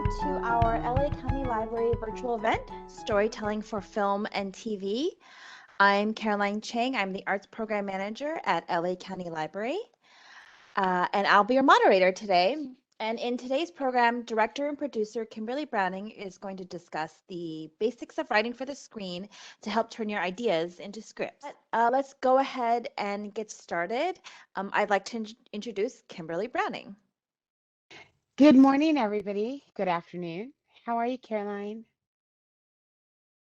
to our LA County Library virtual event, Storytelling for Film and TV. I'm Caroline Chang. I'm the Arts Program Manager at LA County Library, and I'll be your moderator today. And in today's program, director and producer Kimberley Browning is going to discuss the basics of writing for the screen to help turn your ideas into scripts. Let's go ahead and get started. I'd like to introduce Kimberley Browning. Good morning, everybody. Good afternoon. How are you, Caroline?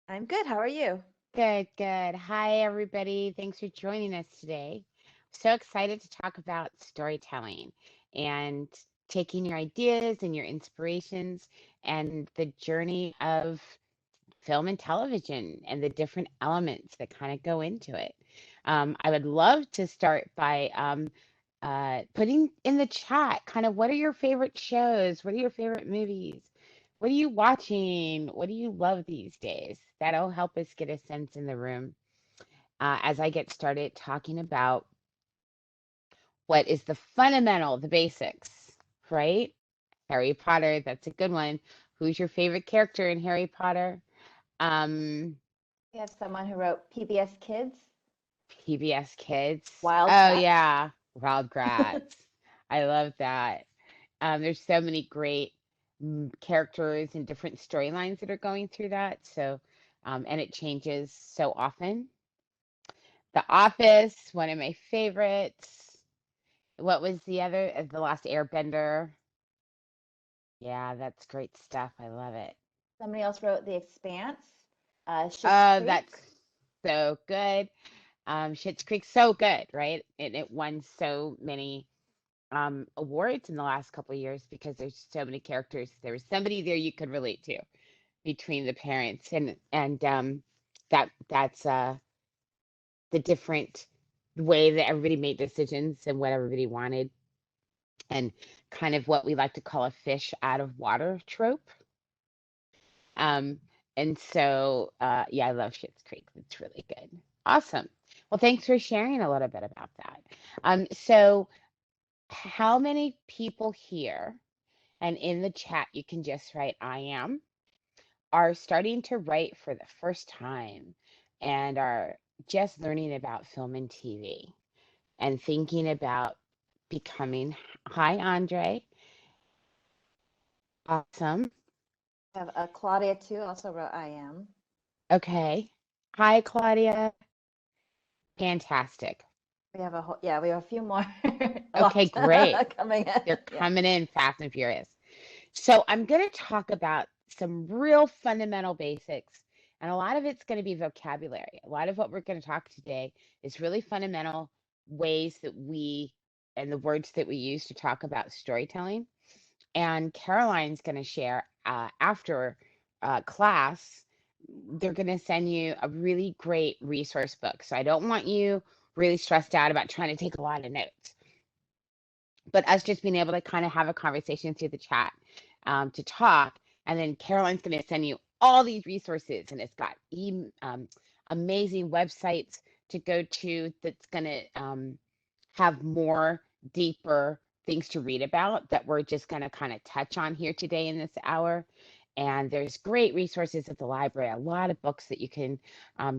I'm good. How are you? Good, good. Hi, everybody. Thanks for joining us today. So excited to talk about storytelling and taking your ideas and your inspirations and the journey of film and television and the different elements that kind of go into it. I would love to start by putting in the chat kind of what are your favorite shows? What are your favorite movies? What are you watching? What do you love these days? That'll help us get a sense in the room as I get started talking about what is the fundamental, the basics, right? Harry Potter, that's a good one. Who's your favorite character in Harry Potter? We have someone who wrote PBS Kids. PBS Kids. Wild Oh, Kratts. yeah. Wild Kratts. I love that. There's so many great characters and different storylines that are going through that. So, and it changes so often. The Office, one of my favorites. What was the other? The Last Airbender. Yeah, that's great stuff. I love it. Somebody else wrote The Expanse. Schitt's Oh, Creek. that's so good. Schitt's Creek, so good, right? And it won so many awards in the last couple of years because there's so many characters. There was somebody there you could relate to between the parents and that's the different way that everybody made decisions and what everybody wanted and kind of what we like to call a fish out of water trope. And so yeah, I love Schitt's Creek. It's really good. Awesome. Well, thanks for sharing a little bit about that. So how many people here, and in the chat you can just write I am, are starting to write for the first time and are just learning about film and TV and thinking about becoming. Hi, Andre. Awesome. We have Claudia too, also wrote I am. Okay. Hi, Claudia. Fantastic. We have we have a few more. Okay, great. Coming in. They're coming in fast and furious. So I'm going to talk about some real fundamental basics, and a lot of it's going to be vocabulary. A lot of what we're going to talk today is really fundamental ways that we and the words that we use to talk about storytelling. And Caroline's going to share after class. They're going to send you a really great resource book. So I don't want you really stressed out about trying to take a lot of notes, but us just being able to kind of have a conversation through the chat to talk. And then Caroline's going to send you all these resources, and it's got amazing websites to go to that's going to have more deeper things to read about that we're just going to kind of touch on here today in this hour. And there's great resources at the library, a lot of books that you can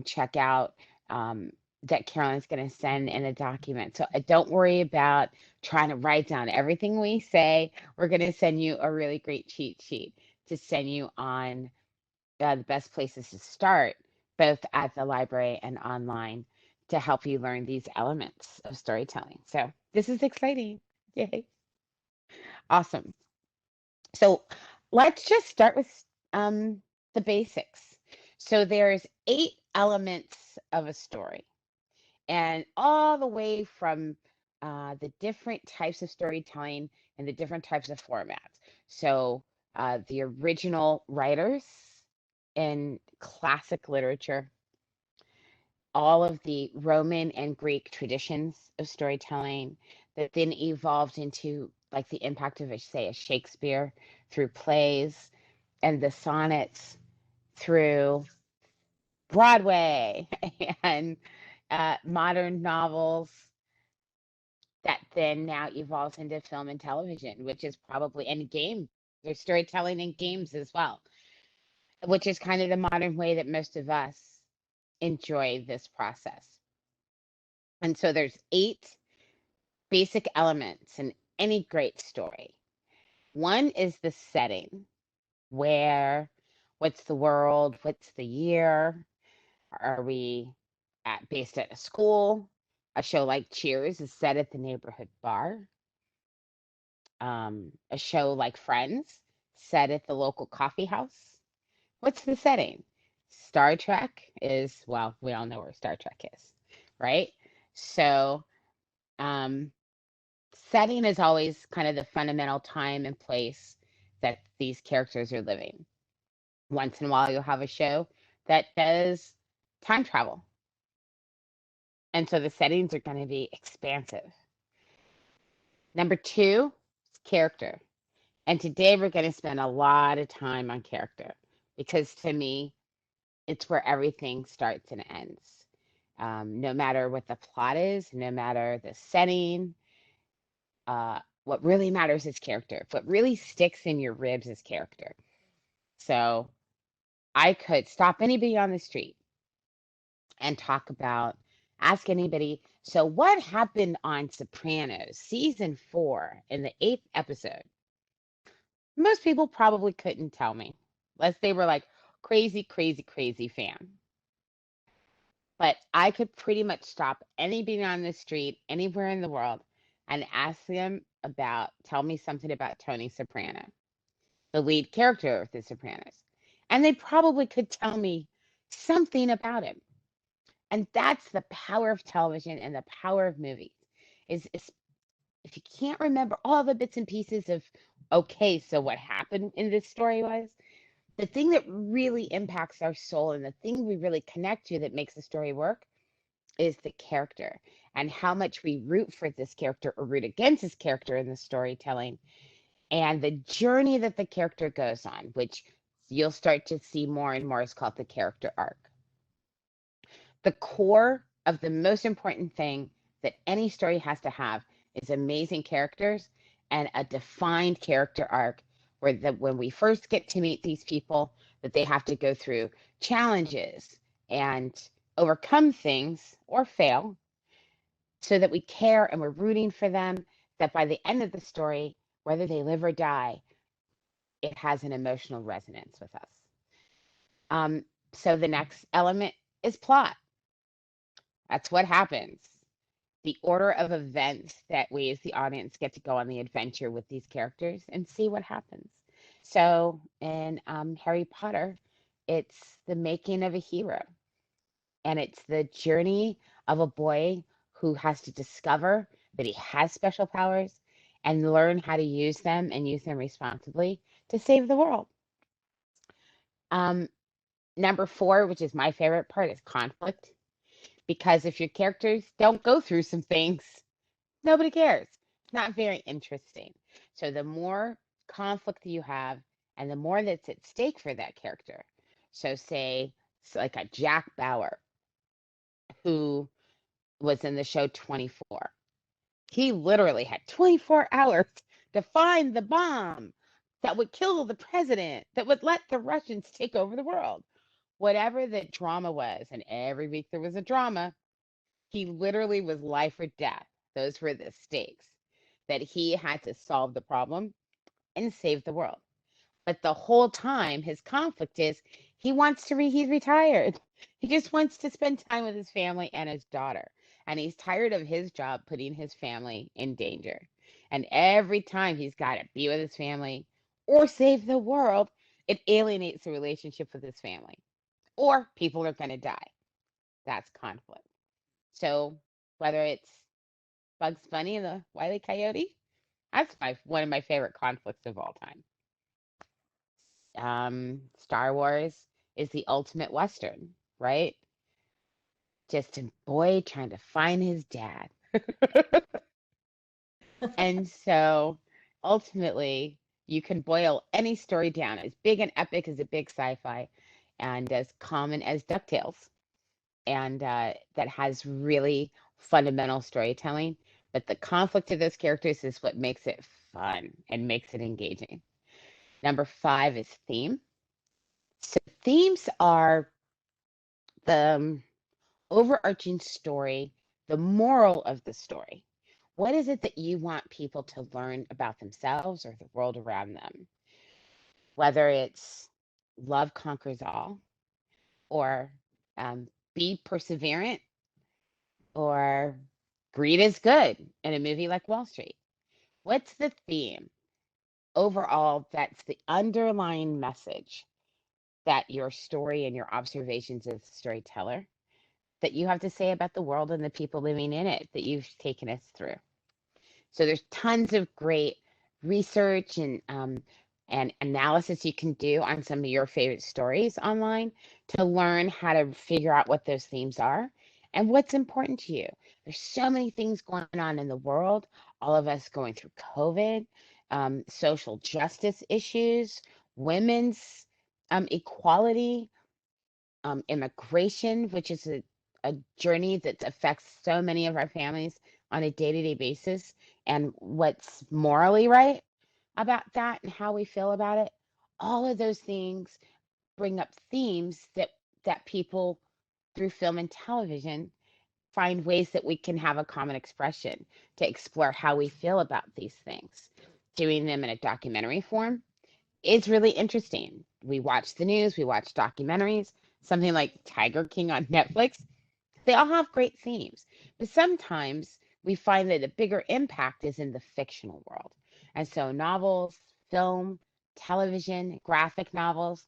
check out that Caroline's going to send in a document. So don't worry about trying to write down everything we say. We're going to send you a really great cheat sheet to send you on the best places to start, both at the library and online, to help you learn these elements of storytelling. So this is exciting. Yay. Awesome. So let's just start with the basics. So there's 8 elements of a story, and all the way from the different types of storytelling and the different types of formats. So the original writers in classic literature, all of the Roman and Greek traditions of storytelling that then evolved into like the impact of, say, a Shakespeare through plays, and the sonnets through Broadway and modern novels that then now evolves into film and television, which is probably, and game There's storytelling in games as well, which is kind of the modern way that most of us enjoy this process. And so there's 8 basic elements in any great story. One is the setting, where, what's the world, what's the year? Are we based at a school? A show like Cheers is set at the neighborhood bar. A show like Friends set at the local coffee house. What's the setting? Star Trek is, well, we all know where Star Trek is, right? So, um, setting is always kind of the fundamental time and place that these characters are living. Once in a while, you'll have a show that does time travel. And so the settings are going to be expansive. Number 2 is character. And today we're going to spend a lot of time on character because to me, it's where everything starts and ends. No matter what the plot is, no matter the setting, what really matters is character. What really sticks in your ribs is character. So I could stop anybody on the street and ask anybody, so what happened on Sopranos season 4 in the 8th episode? Most people probably couldn't tell me, unless they were like crazy, crazy, crazy fan. But I could pretty much stop anybody on the street, anywhere in the world, and ask them tell me something about Tony Soprano, the lead character of The Sopranos. And they probably could tell me something about him. And that's the power of television and the power of movies. Is if you can't remember all the bits and pieces of, okay, so what happened in this story was, the thing that really impacts our soul and the thing we really connect to that makes the story work is the character and how much we root for this character or root against this character in the storytelling and the journey that the character goes on, which you'll start to see more and more is called the character arc. The core of the most important thing that any story has to have is amazing characters and a defined character arc where when we first get to meet these people, that they have to go through challenges and overcome things or fail so that we care and we're rooting for them, that by the end of the story, whether they live or die, it has an emotional resonance with us. So the next element is plot. That's what happens. The order of events that we as the audience get to go on the adventure with these characters and see what happens. So in Harry Potter, it's the making of a hero. And it's the journey of a boy who has to discover that he has special powers and learn how to use them and use them responsibly to save the world. Um, Number 4, which is my favorite part, is conflict. Because if your characters don't go through some things, nobody cares. It's not very interesting. So the more conflict you have and the more that's at stake for that character. So say it's like a Jack Bauer who was in the show 24. He literally had 24 hours to find the bomb that would kill the president, that would let the Russians take over the world. Whatever the drama was, and every week there was a drama, he literally was life or death. Those were the stakes that he had to solve the problem and save the world. But the whole time, his conflict is he's retired. He just wants to spend time with his family and his daughter. And he's tired of his job putting his family in danger. And every time he's got to be with his family or save the world, it alienates the relationship with his family. Or people are going to die. That's conflict. So whether it's Bugs Bunny and the Wile E. Coyote, that's one of my favorite conflicts of all time. Star Wars is the ultimate Western, right? Just a boy trying to find his dad. And so ultimately, you can boil any story down as big and epic as a big sci fi and as common as DuckTales. And that has really fundamental storytelling. But the conflict of those characters is what makes it fun and makes it engaging. Number 5 is theme. So themes are the overarching story, the moral of the story. What is it that you want people to learn about themselves or the world around them? Whether it's love conquers all, or um, be perseverant, or greed is good in a movie like Wall Street. What's the theme? Overall, that's the underlying message that your story and your observations as a storyteller that you have to say about the world and the people living in it that you've taken us through. So there's tons of great research and analysis you can do on some of your favorite stories online to learn how to figure out what those themes are and what's important to you. There's so many things going on in the world, all of us going through COVID, social justice issues, women's equality, immigration, which is a journey that affects so many of our families on a day-to-day basis, and what's morally right about that and how we feel about it. All of those things bring up themes that people through film and television find ways that we can have a common expression to explore how we feel about these things. Doing them in a documentary form is really interesting. We watch the news, we watch documentaries, something like Tiger King on Netflix. They all have great themes, but sometimes we find that the bigger impact is in the fictional world. And so novels, film, television, graphic novels,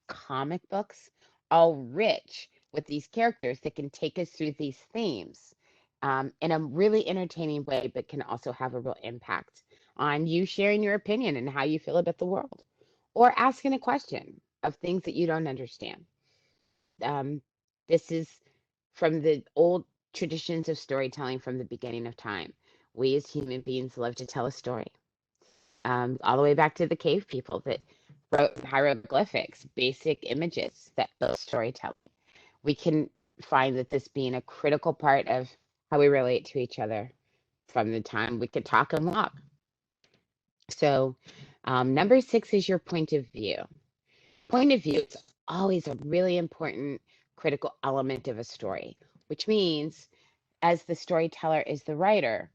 comic books, all rich with these characters that can take us through these themes in a really entertaining way, but can also have a real impact on you sharing your opinion and how you feel about the world or asking a question of things that you don't understand. Um, this is from the old traditions of storytelling from the beginning of time. We as human beings love to tell a story. All the way back to the cave people that wrote hieroglyphics, basic images that built storytelling. We can find that this being a critical part of how we relate to each other from the time we could talk and walk. So, number 6 is your point of view. Point of view is always a really important critical element of a story, which means as the storyteller is the writer,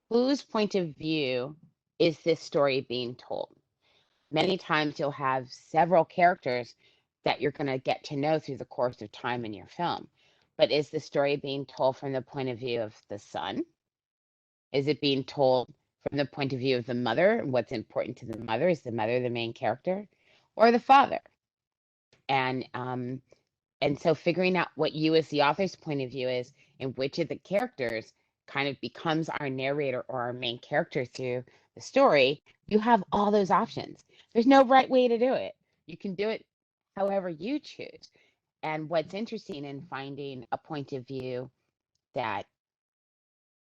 whose point of view is this story being told? Many times you'll have several characters that you're going to get to know through the course of time in your film. But is the story being told from the point of view of the son? Is it being told from the point of view of the mother? And what's important to the mother? Is the mother the main character? Or the father? And and so figuring out what you as the author's point of view is and which of the characters kind of becomes our narrator or our main character through the story, you have all those options. There's no right way to do it. You can do it however you choose. And what's interesting in finding a point of view that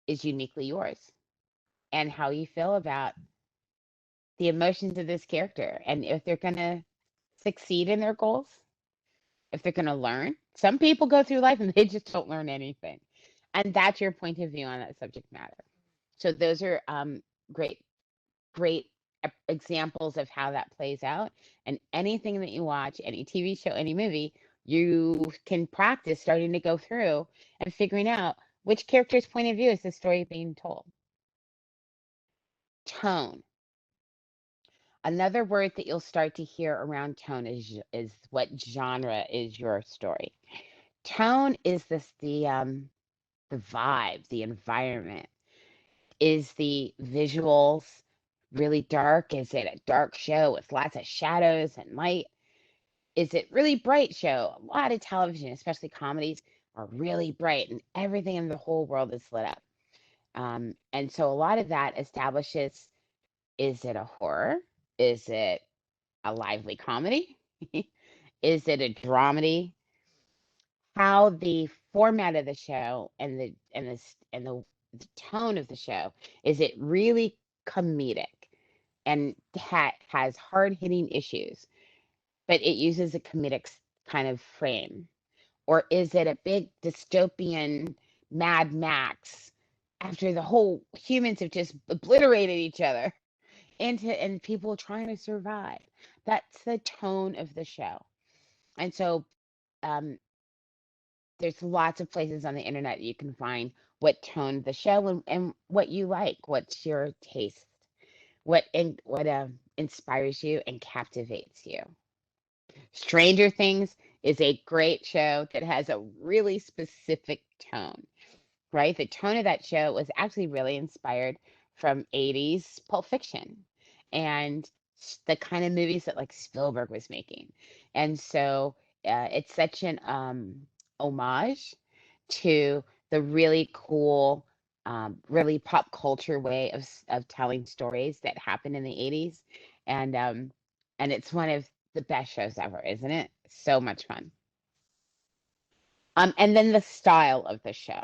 is uniquely yours and how you feel about the emotions of this character and if they're going to succeed in their goals, if they're going to learn. Some people go through life and they just don't learn anything. And that's your point of view on that subject matter. So those are great, great examples of how that plays out. And anything that you watch, any TV show, any movie, you can practice starting to go through and figuring out which character's point of view is the story being told. Tone. Another word that you'll start to hear around tone is what genre is your story. Tone is the vibe, the environment. Is the visuals really dark? Is it a dark show with lots of shadows and light? Is it really bright show? A lot of television, especially comedies, are really bright and everything in the whole world is lit up. And so a lot of that establishes, is it a horror? Is it a lively comedy? Is it a dramedy? How the format of the show and the tone of the show, is it really comedic and has hard hitting issues, but it uses a comedic kind of frame? Or is it a big dystopian Mad Max after the whole humans have just obliterated each other? and people trying to survive. That's the tone of the show. And so um, there's lots of places on the internet you can find what tone the show and what you like, what's your taste, what inspires you and captivates you. Stranger Things is a great show that has a really specific tone, right? The tone of that show was actually really inspired from 80s Pulp Fiction and the kind of movies that like Spielberg was making. And so it's such an homage to the really cool, really pop culture way of telling stories that happened in the 80s. And and it's one of the best shows ever, isn't it? So much fun. And then the style of the show.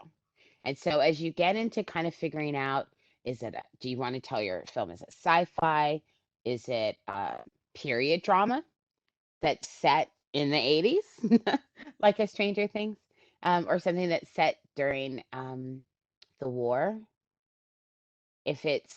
And so as you get into kind of figuring out, do you want to tell your film, is it sci-fi? Is it period drama that's set in the 80s, like a Stranger Things, or something that's set during the war? If it's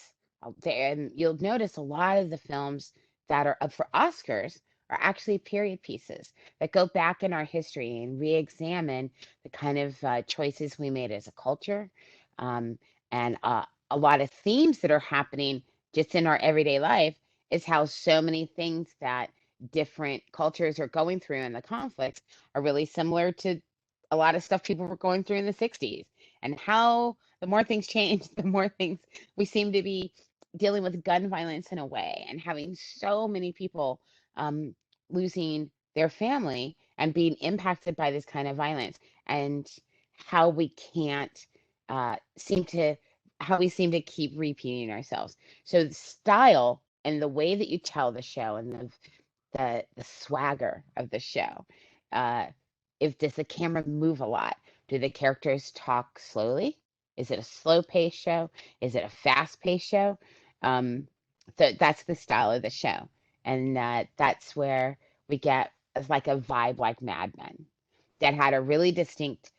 there, and you'll notice a lot of the films that are up for Oscars are actually period pieces that go back in our history and re-examine the kind of choices we made as a culture, um, and a lot of themes that are happening just in our everyday life is how so many things that different cultures are going through and the conflicts are really similar to a lot of stuff people were going through in the 60s, and how the more things change, the more things we seem to be dealing with gun violence in a way and having so many people um, losing their family and being impacted by this kind of violence, and how we can't seem to how we seem to keep repeating ourselves. So the style and the way that you tell the show and the swagger of the show. Uh, if does the camera move a lot? Do the characters talk slowly? Is it a slow pace show? Is it a fast paced show? Um, that's the style of the show, and that's where we get like a vibe like Mad Men that had a really distinct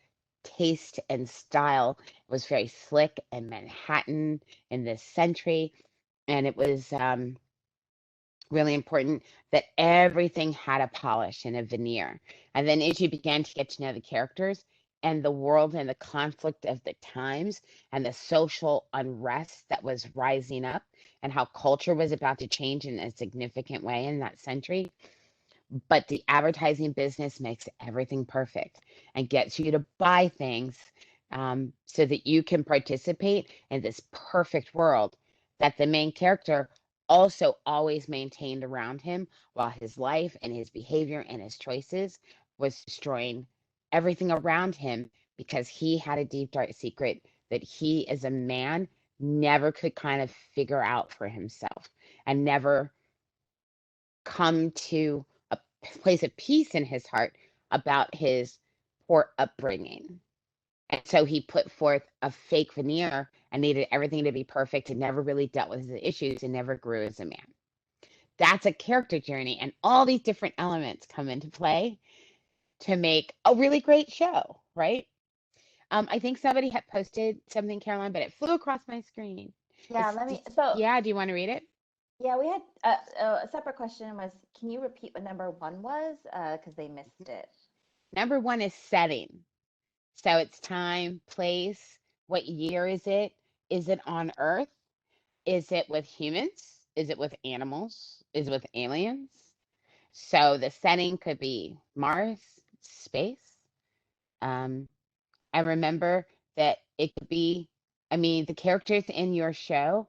taste and style. It was very slick and Manhattan in this century, and it was really important that everything had a polish and a veneer. And then as you began to get to know the characters and the world and the conflict of the times and the social unrest that was rising up and how culture was about to change in a significant way in that century, but the advertising business makes everything perfect and gets you to buy things so that you can participate in this perfect world that the main character also always maintained around him, while his life and his behavior and his choices was destroying everything around him, because he had a deep dark secret that he as a man never could kind of figure out for himself, and never come to a place of peace in his heart about his poor upbringing. And so he put forth a fake veneer and needed everything to be perfect and never really dealt with his issues and never grew as a man. That's a character journey, and all these different elements come into play to make a really great show, right? I think somebody had posted something, Caroline, but it flew across my screen. Yeah, It's just, yeah, do you want to read it? yeah, we had a separate question was, can you repeat what number one was? Because they missed it. Number one is setting. So it's time, place, what year is it? Is it on Earth? Is it with humans? Is it with animals? Is it with aliens? So the setting could be Mars, space. Um, I remember that it could be, I mean, the characters in your show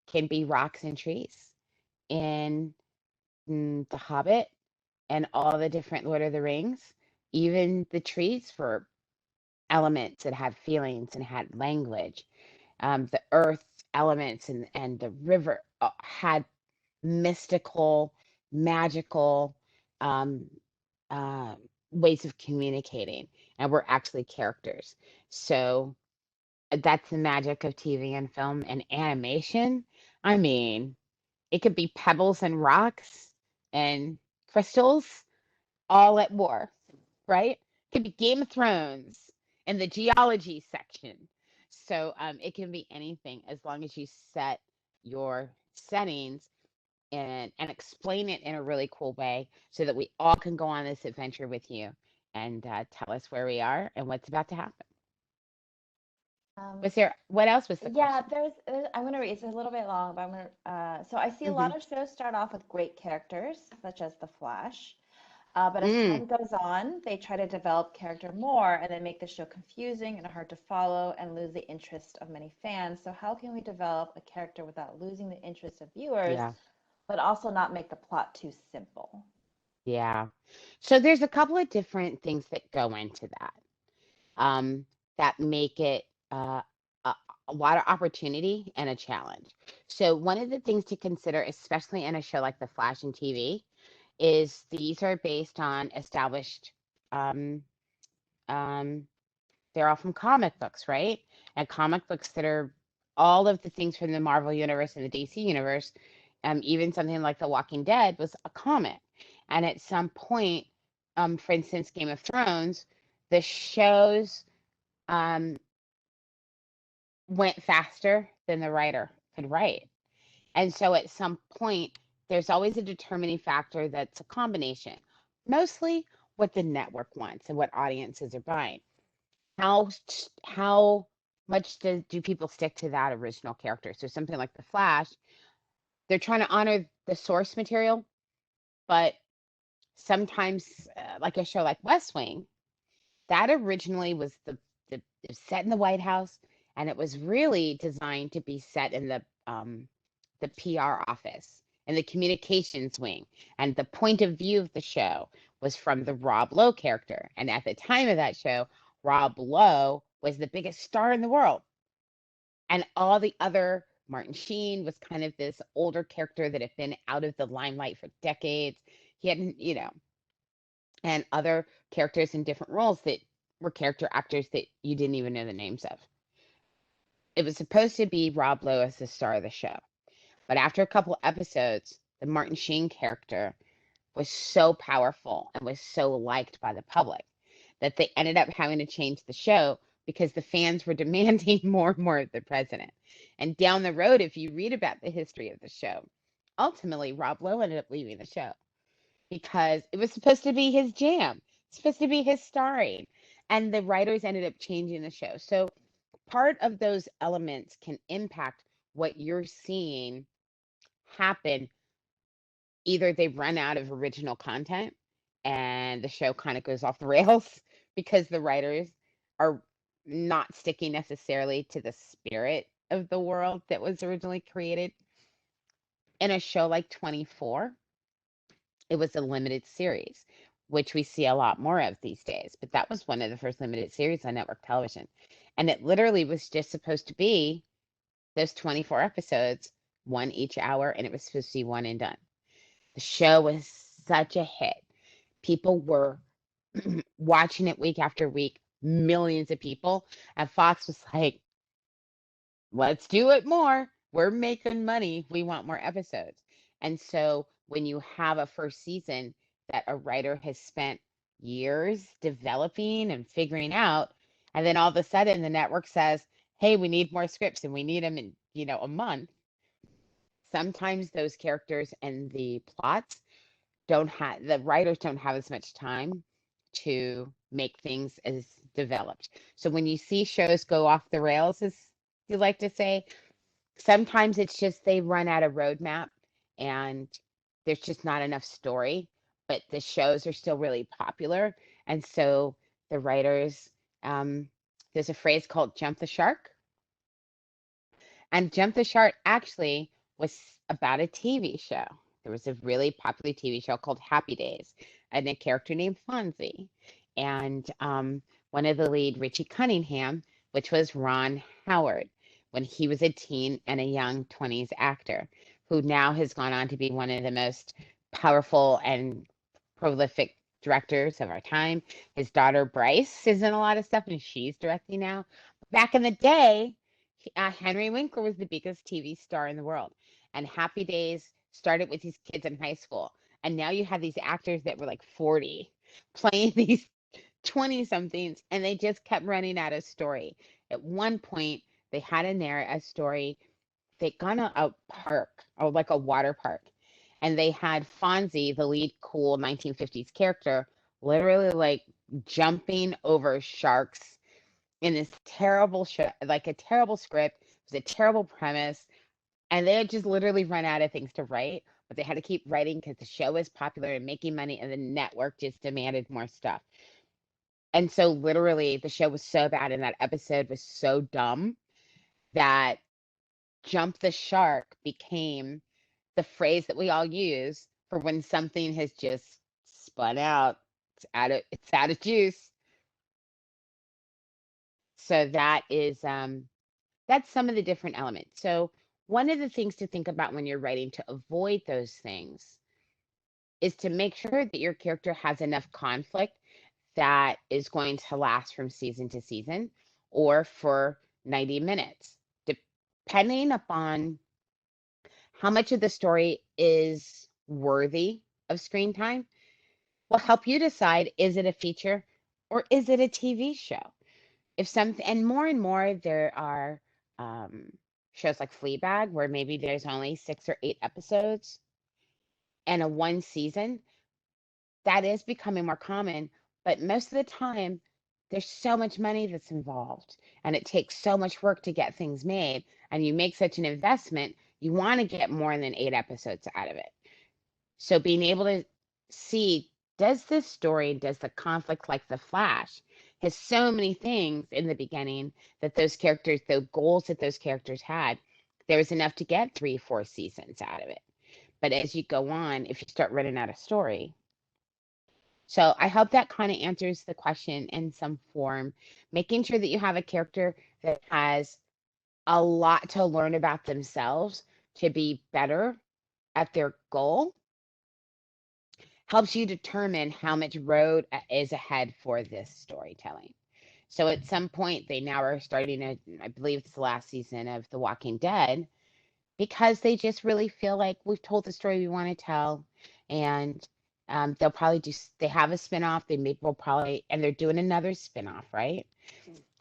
can be rocks and trees in The Hobbit and all the different Lord of the Rings. Even the trees for elements that had feelings and had language. The earth elements and the river had mystical, magical um, uh, ways of communicating, and were actually characters. So that's the magic of TV and film and animation. I mean, it could be pebbles and rocks and crystals all at war, right? It could be Game of Thrones in the geology section. So it can be anything as long as you set your settings and explain it in a really cool way so that we all can go on this adventure with you and tell us where we are and what's about to happen. Um, What else was the yeah, question? I'm going to read, it's a little bit long, but I'm going to, so I see a Hmm. lot of shows start off with great characters, such as The Flash. But as Mm, time goes on, they try to develop character more and then make the show confusing and hard to follow and lose the interest of many fans. So, how can we develop a character without losing the interest of viewers, yeah, but also not make the plot too simple? yeah. So there's a couple of different things that go into that, um, that make it a, a lot of opportunity and a challenge. So one of the things to consider, especially in a show like The Flash and TV, is these are based on established, um, um, they're all from comic books, right? And comic books that are all of the things from the Marvel universe and the DC universe, even something like The Walking Dead was a comic. And at some point, for instance, Game of Thrones, the shows um, went faster than the writer could write. And so at some point, there's always a determining factor that's a combination, mostly what the network wants and what audiences are buying. How much do people stick to that original character? So something like The Flash, they're trying to honor the source material, but sometimes, like a show like West Wing, that originally was it was set in the White House, and it was really designed to be set in the PR office and the communications wing. And the point of view of the show was from the Rob Lowe character. And at the time of that show, Rob Lowe was the biggest star in the world. And all the other, Martin Sheen was kind of this older character that had been out of the limelight for decades. He hadn't, and other characters in different roles that were character actors that you didn't even know the names of. It was supposed to be Rob Lowe as the star of the show. But after a couple episodes, the Martin Sheen character was so powerful and was so liked by the public that they ended up having to change the show because the fans were demanding more and more of the president. And down the road, if you read about the history of the show, ultimately Rob Lowe ended up leaving the show because it was supposed to be his jam. It's supposed to be his starring. And the writers ended up changing the show. So part of those elements can impact what you're seeing happen. Either they run out of original content and the show kind of goes off the rails because the writers are not sticking necessarily to the spirit of the world that was originally created. In a show like 24, it was a limited series, which we see a lot more of these days. But that was one of the first limited series on network television. And it literally was just supposed to be those 24 episodes, one each hour, and it was supposed to be one and done. The show was such a hit. People were watching it week after week, millions of people. And Fox was like, let's do it more. We're making money. We want more episodes. And so when you have a first season that a writer has spent years developing and figuring out, and then all of a sudden the network says, hey, we need more scripts and we need them in, a month. Sometimes those characters and the plots don't have the writers don't have as much time to make things as developed. So when you see shows go off the rails, as you like to say, sometimes it's just they run out of roadmap and there's just not enough story, but the shows are still really popular. And so the writers, um, there's a phrase called jump the shark. And Jump the Shark actually was about a TV show. There was a really popular TV show called Happy Days, and a character named Fonzie. And one of the lead, Richie Cunningham, which was Ron Howard, when he was a teen and a young 20s actor, who now has gone on to be one of the most powerful and prolific directors of our time. His daughter Bryce is in a lot of stuff, and she's directing now. Back in the day, Henry Winkler was the biggest TV star in the world. And Happy Days started with these kids in high school. And now you have these actors that were like 40 playing these 20 somethings, and they just kept running out of story. At one point, they had a story. They'd gone to a park, or like a water park, and they had Fonzie, the lead cool 1950s character, literally like jumping over sharks in this terrible show, like a terrible script. It was a terrible premise, and they had just literally run out of things to write, but they had to keep writing because the show was popular and making money, and the network just demanded more stuff. And so, literally, the show was so bad, and that episode was so dumb that jump the shark became the phrase that we all use for when something has just spun out. It's out of juice. So that's some of the different elements. So one of the things to think about when you're writing to avoid those things is to make sure that your character has enough conflict that is going to last from season to season or for 90 minutes, depending upon how much of the story is worthy of screen time will help you decide, is it a feature or is it a TV show? If something, and more there are um, shows like Fleabag where maybe there's only 6 or 8 episodes and a one season, that is becoming more common. But most of the time, there's so much money that's involved and it takes so much work to get things made. And you make such an investment, you want to get more than 8 episodes out of it. So being able to see, does this story, does the conflict like The Flash, has so many things in the beginning that those characters, the goals that those characters had, there was enough to get 3, 4 seasons out of it. But as you go on, if you start running out of story. So I hope that kind of answers the question in some form, making sure that you have a character that has a lot to learn about themselves to be better at their goal helps you determine how much road is ahead for this storytelling. So at some point, they now are starting to, I believe it's the last season of The Walking Dead, because they just really feel like we've told the story we want to tell. And they'll probably do, they have a spinoff, they maybe will probably, and they're doing another spinoff, right?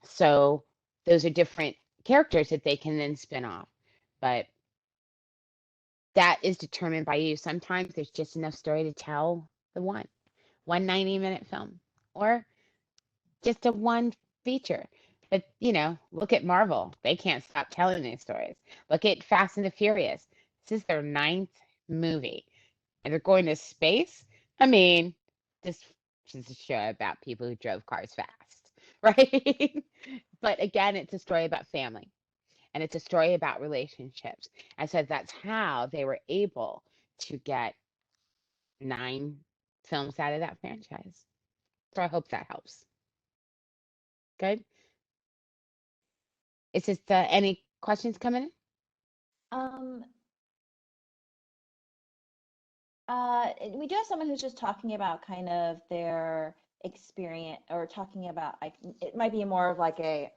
So those are different characters that they can then spin off. But that is determined by you. Sometimes there's just enough story to tell the one 90-minute film or just a one feature. But, look at Marvel. They can't stop telling these stories. Look at Fast and the Furious. This is their ninth movie, and they're going to space. I mean, this is a show about people who drove cars fast, right? But again, it's a story about family, and it's a story about relationships. And so that's how they were able to get 9 films out of that franchise. So I hope that helps. Good. Is this any questions coming in? Um, we do have someone who's just talking about kind of their experience or talking about like it might be more of like a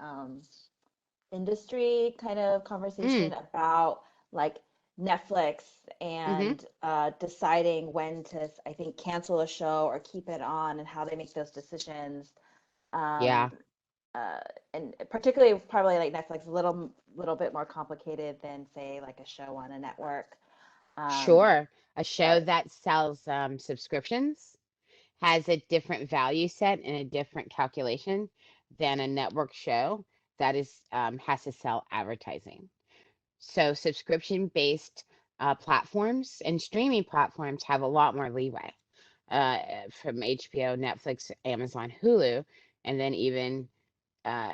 industry kind of Mm, conversation about like Netflix mm-hmm. and deciding when to, I think, cancel a show or keep it on and how they make those decisions. Yeah, Um, uh, and particularly probably like Netflix, a little bit more complicated than say like a show on a network. Um, sure. A show but that sells subscriptions has a different value set and a different calculation than a network show that is has to sell advertising. So subscription-based platforms and streaming platforms have a lot more leeway uh, from HBO, Netflix, Amazon, Hulu, and then even uh,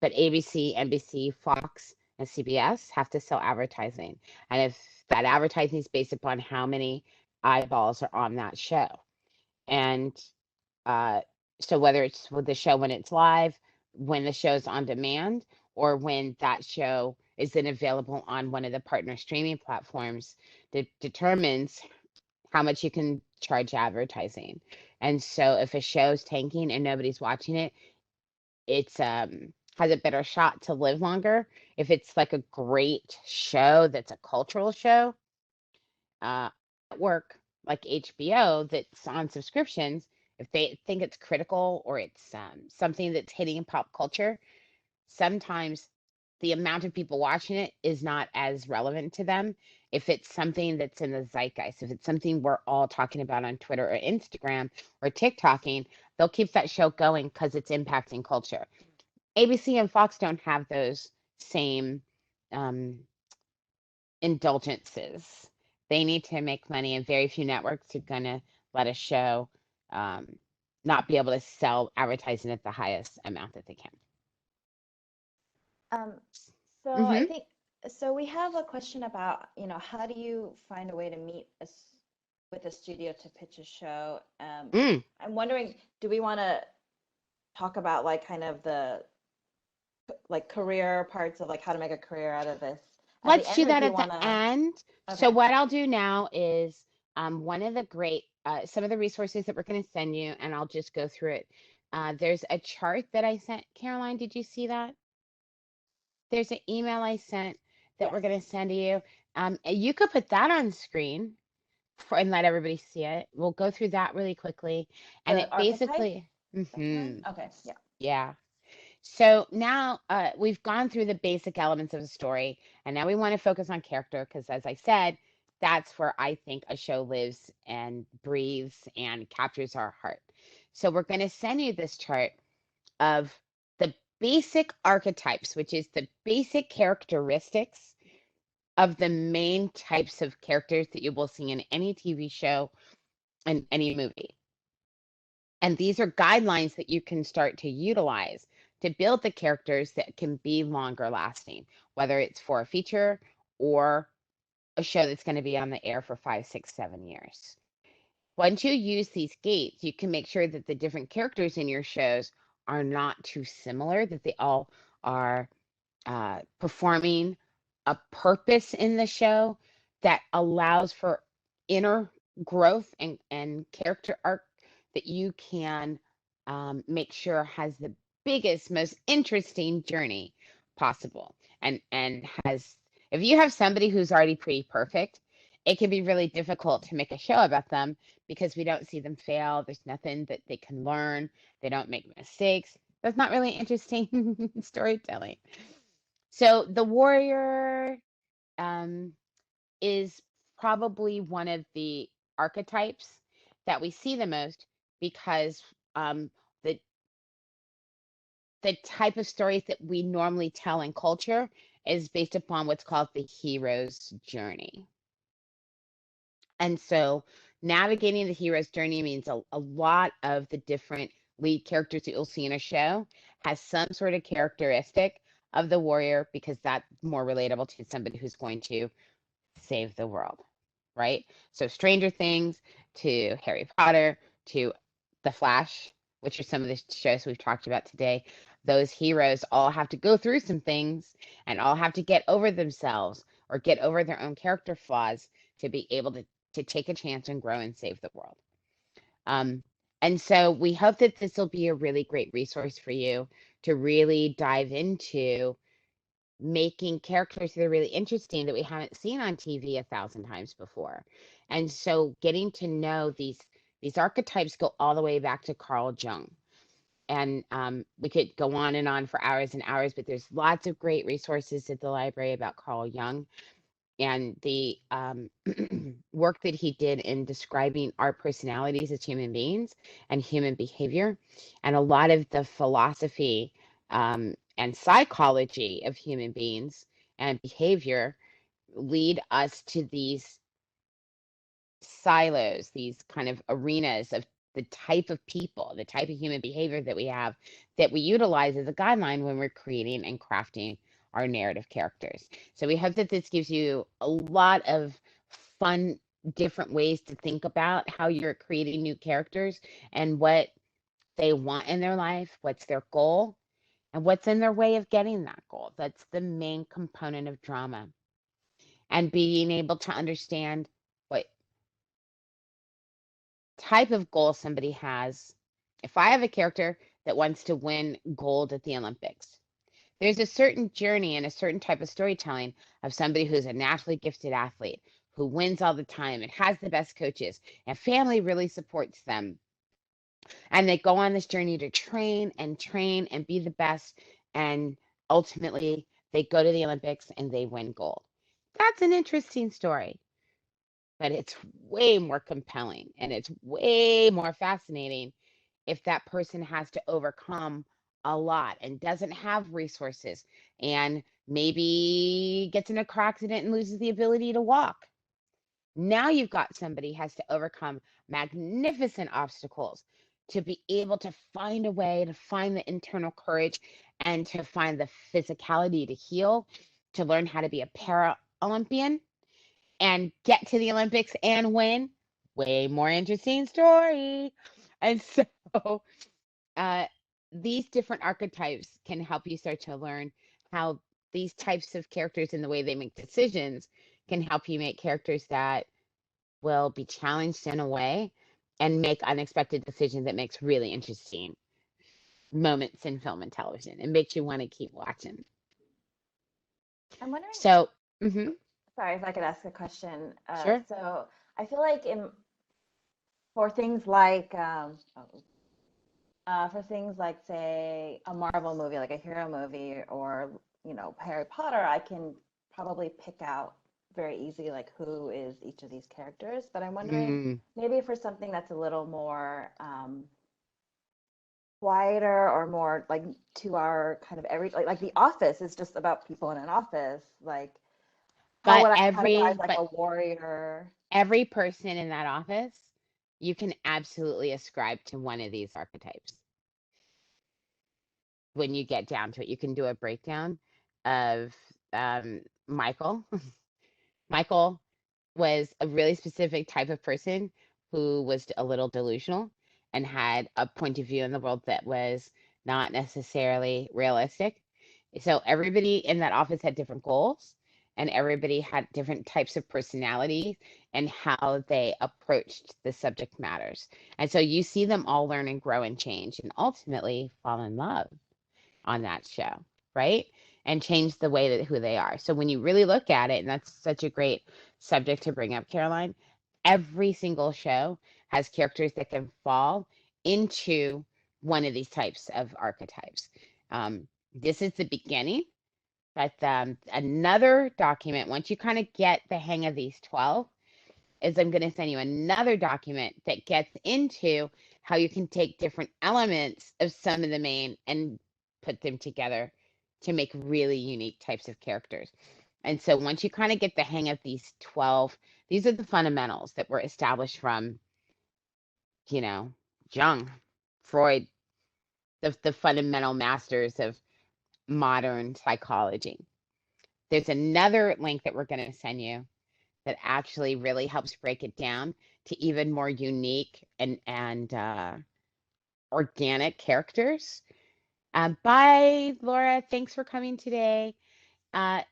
but ABC, NBC, Fox, and CBS have to sell advertising. And if that advertising is based upon how many eyeballs are on that show. And uh, so whether it's with the show when it's live, when the show's on demand, or when that show is then available on one of the partner streaming platforms, that determines how much you can charge advertising. And so if a show's tanking and nobody's watching it, it's has a better shot to live longer. If it's like a great show that's a cultural show, network like HBO that's on subscriptions, if they think it's critical or it's something that's hitting pop culture, sometimes the amount of people watching it is not as relevant to them. if it's something that's in the zeitgeist, if it's something we're all talking about on Twitter or Instagram or TikToking, they'll keep that show going because it's impacting culture. ABC and Fox don't have those same um, indulgences. They need to make money, and very few networks are going to let a show um, not be able to sell advertising at the highest amount that they can. Um, so I Mm-hmm. think so we have a question about, how do you find a way to meet with a studio to pitch a show? Mm. I'm wondering, do we want to talk about like kind of the like career parts of like how to make a career out of this at the Let's end, do or that do you at the want to? end. So Okay. what I'll do now is one of the great, some of the resources that we're going to send you, and I'll just go through it. There's a chart that I sent. Caroline, did you see that? There's an email I sent that we're Yes. going to send to you. You could put that on screen and let everybody see it. We'll go through that really quickly. And The it archetype basically, one? Okay. Yeah. yeah. So now we've gone through the basic elements of a story, and now we want to focus on character because, as I said, that's where I think a show lives and breathes and captures our heart. So we're going to send you this chart of the basic archetypes, which is the basic characteristics of the main types of characters that you will see in any TV show and any movie. And these are guidelines that you can start to utilize to build the characters that can be longer lasting, whether it's for a feature or a show that's going to be on the air for 5, 6, 7 years. Once you use these gates, you can make sure that the different characters in your shows are not too similar, that they all are performing a purpose in the show that allows for inner growth and character arc that you can make sure has the biggest, most interesting journey possible. And has, if you have somebody who's already pretty perfect, it can be really difficult to make a show about them because we don't see them fail. There's nothing that they can learn. They don't make mistakes. That's not really interesting storytelling. So the warrior um, is probably one of the archetypes that we see the most because the the type of stories that we normally tell in culture is based upon what's called the hero's journey. And so navigating the hero's journey means a lot of the different lead characters that you'll see in a show has some sort of characteristic of the warrior because that's more relatable to somebody who's going to save the world, right? So Stranger Things to Harry Potter to The Flash, which are some of the shows we've talked about today, those heroes all have to go through some things and all have to get over themselves or get over their own character flaws to be able to take a chance and grow and save the world. Um, and so we hope that this will be a really great resource for you to really dive into making characters that are really interesting that we haven't seen on TV 1,000 times before. And so getting to know these archetypes go all the way back to Carl Jung. And we could go on and on for hours and hours, but there's lots of great resources at the library about Carl Jung and the work that he did in describing our personalities as human beings and human behavior, and a lot of the philosophy and psychology of human beings and behavior lead us to these silos, these kind of arenas of the type of people, the type of human behavior that we have that we utilize as a guideline when we're creating and crafting our narrative characters. So we hope that this gives you a lot of fun, different ways to think about how you're creating new characters and what they want in their life, what's their goal, and what's in their way of getting that goal. That's the main component of drama. And being able to understand what type of goal somebody has. If I have a character that wants to win gold at the Olympics, there's a certain journey and a certain type of storytelling of somebody who's a naturally gifted athlete who wins all the time and has the best coaches and family really supports them. And they go on this journey to train and be the best. And ultimately, they go to the Olympics and they win gold. That's an interesting story, but it's way more compelling and it's way more fascinating if that person has to overcome a lot and doesn't have resources and maybe gets in a car accident and loses the ability to walk. Now you've got somebody has to overcome magnificent obstacles to be able to find a way to find the internal courage and to find the physicality to heal, to learn how to be a para Olympian and get to the Olympics and win. Way more interesting story. And so uh, these different archetypes can help you start to learn how these types of characters and the way they make decisions can help you make characters that will be challenged in a way and make unexpected decisions that makes really interesting moments in film and television and makes you want to keep watching. I'm wondering, So, mhm, sorry if I could ask a question. sure. So I feel like for things like for things like, say, a Marvel movie, like a hero movie, or Harry Potter, I can probably pick out very easy like who is each of these characters. But I'm wondering Mm, maybe for something that's a little more quieter or more like to our kind of like The Office is just about people in an office. Like how but would I categorize every like but a warrior? every person in that office, you can absolutely ascribe to one of these archetypes. When you get down to it, you can do a breakdown of Michael. Michael was a really specific type of person who was a little delusional and had a point of view in the world that was not necessarily realistic. So everybody in that office had different goals and everybody had different types of personalities and how they approached the subject matters. And so you see them all learn and grow and change and ultimately fall in love on that show, right? And change the way that who they are. So when you really look at it, and that's such a great subject to bring up, Caroline, every single show has characters that can fall into one of these types of archetypes. This is the beginning, but another document, once you kind of get the hang of these 12, is I'm going to send you another document that gets into how you can take different elements of some of the main and put them together to make really unique types of characters. And so once you kind of get the hang of these 12, these are the fundamentals that were established from, you know, Jung, Freud, the fundamental masters of modern psychology. There's another link that we're going to send you that actually really helps break it down to even more unique and organic characters. Bye, Laura. Thanks for coming today. Uh,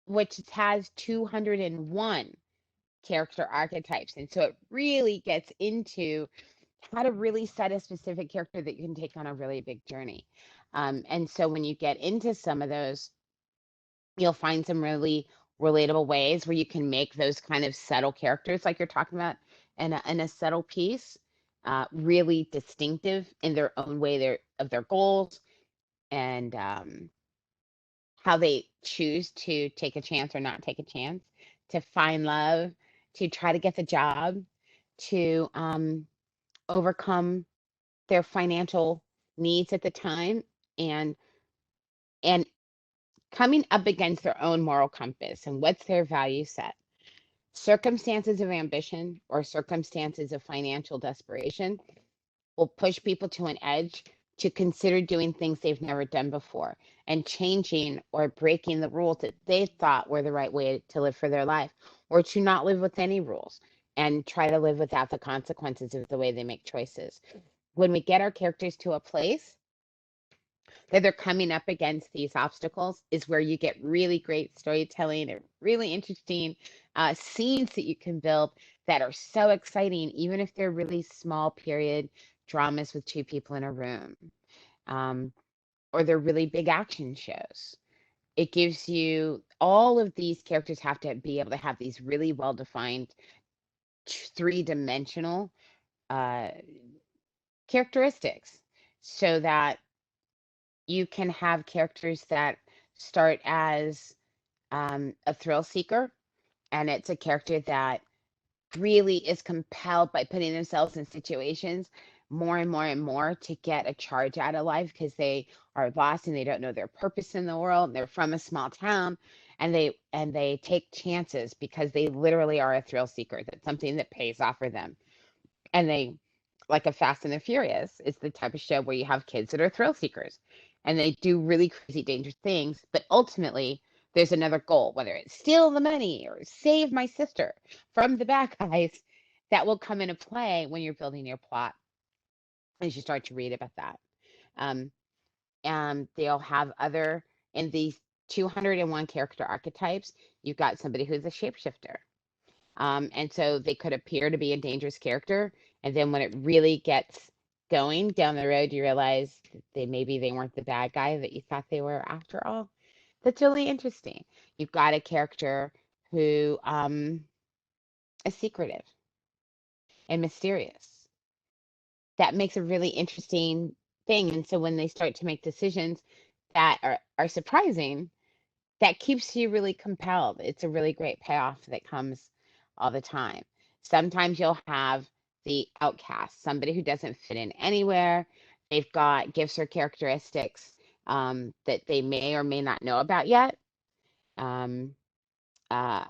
which has 201 character archetypes, and so it really gets into how to really set a specific character that you can take on a really big journey. And so when you get into some of those, you'll find some really relatable ways where you can make those kind of subtle characters like you're talking about in a subtle piece really distinctive in their own way of their goals and how they choose to take a chance or not take a chance, to find love, to try to get the job, to overcome their financial needs at the time, and and coming up against their own moral compass and what's their value set. Circumstances of ambition or circumstances of financial desperation will push people to an edge to consider doing things they've never done before and changing or breaking the rules that they thought were the right way to live for their life, or to not live with any rules and try to live without the consequences of the way they make choices. When we get our characters to a place that they're coming up against these obstacles is where you get really great storytelling and really interesting scenes that you can build that are so exciting, even if they're really small period dramas with two people in a room, um, or they're really big action shows. It gives you all of these characters have to be able to have these really well defined three-dimensional uh, characteristics so that you can have characters that start as a thrill seeker And it's a character that really is compelled by putting themselves in situations more and more and more to get a charge out of life because they are lost and they don't know their purpose in the world. They're from a small town and they take chances because they literally are a thrill seeker. That's something that pays off for them. And they, like a Fast and the Furious, is the type of show where you have kids that are thrill seekers and they do really crazy, dangerous things. But ultimately, there's another goal, whether it's steal the money or save my sister from the bad guys, that will come into play when you're building your plot as you start to read about that. Um, and they'll have other, in these 201 character archetypes, you've got somebody who's a shapeshifter. And so they could appear to be a dangerous character. And then when it really gets going down the road, you realize maybe they weren't the bad guy that you thought they were after all. That's really interesting. You've got a character who is secretive and mysterious. That makes a really interesting thing. And so when they start to make decisions that are surprising, that keeps you really compelled. It's a really great payoff that comes all the time. Sometimes you'll have the outcast, somebody who doesn't fit in anywhere. They've got gifts or characteristics that they may or may not know about yet, um, uh,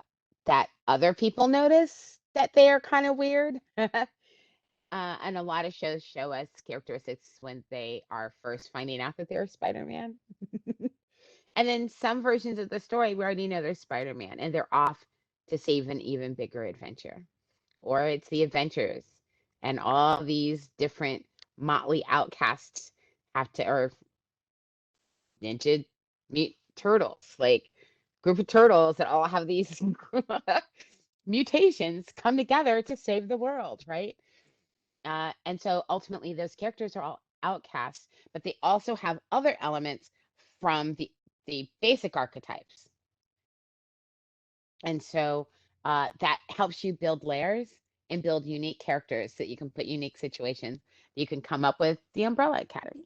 that other people notice that they are kind of weird. And a lot of shows show us characteristics when they are first finding out that they're Spider-Man. And then some versions of the story, we already know there's Spider-Man and they're off to save an even bigger adventure. Or it's the Avengers and all these different motley outcasts have to, or ninja turtles, like group of turtles that all have these mutations come together to save the world, right? And so ultimately, those characters are all outcasts, but they also have other elements from the basic archetypes. And so that helps you build layers and build unique characters that you can put unique situations. You can come up with the Umbrella Academy.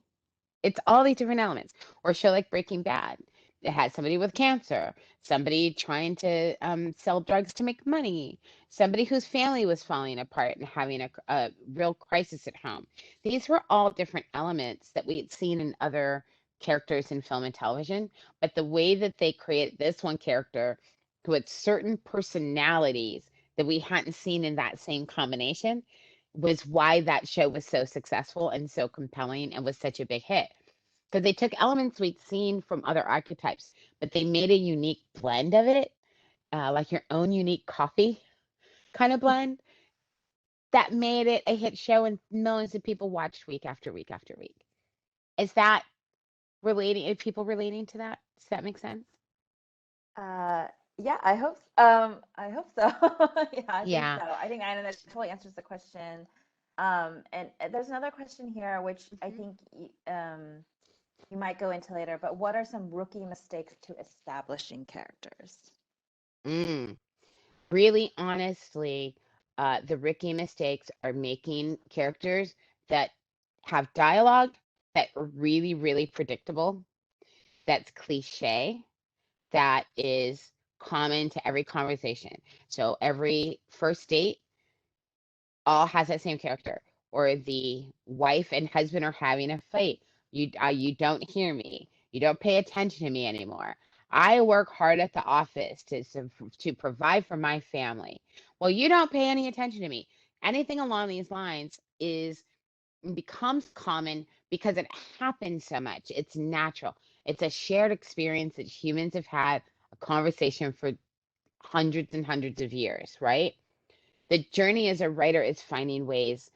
It's all these different elements. Or a show like Breaking Bad. It had somebody with cancer, somebody trying to sell drugs to make money, somebody whose family was falling apart and having a real crisis at home. These were all different elements that we had seen in other characters in film and television, but the way that they created this one character with certain personalities that we hadn't seen in that same combination was why that show was so successful and so compelling and was such a big hit. Because they took elements we'd seen from other archetypes, but they made a unique blend of it, like your own unique coffee kind of blend, that made it a hit show and millions of people watched week after week after week. Is that relating? Are people relating to that? Does that make sense? Uh, yeah, I hope so. Yeah, I think Yeah. so. I think Anna, that totally answers the question. And there's another question here, which I Mhm. think you might go into later, but what are some rookie mistakes to establishing characters? Mm. Really, honestly, the Ricky mistakes are making characters that have dialogue that are really, really predictable, that's cliche, that is common to every conversation. So every first date all has that same character, or the wife and husband are having a fight. You don't hear me. You don't pay attention to me anymore. I work hard at the office to provide for my family. Well, you don't pay any attention to me. Anything along these lines is becomes common because it happens so much. It's natural. It's a shared experience that humans have had a conversation for hundreds and hundreds of years, right? The journey as a writer is finding ways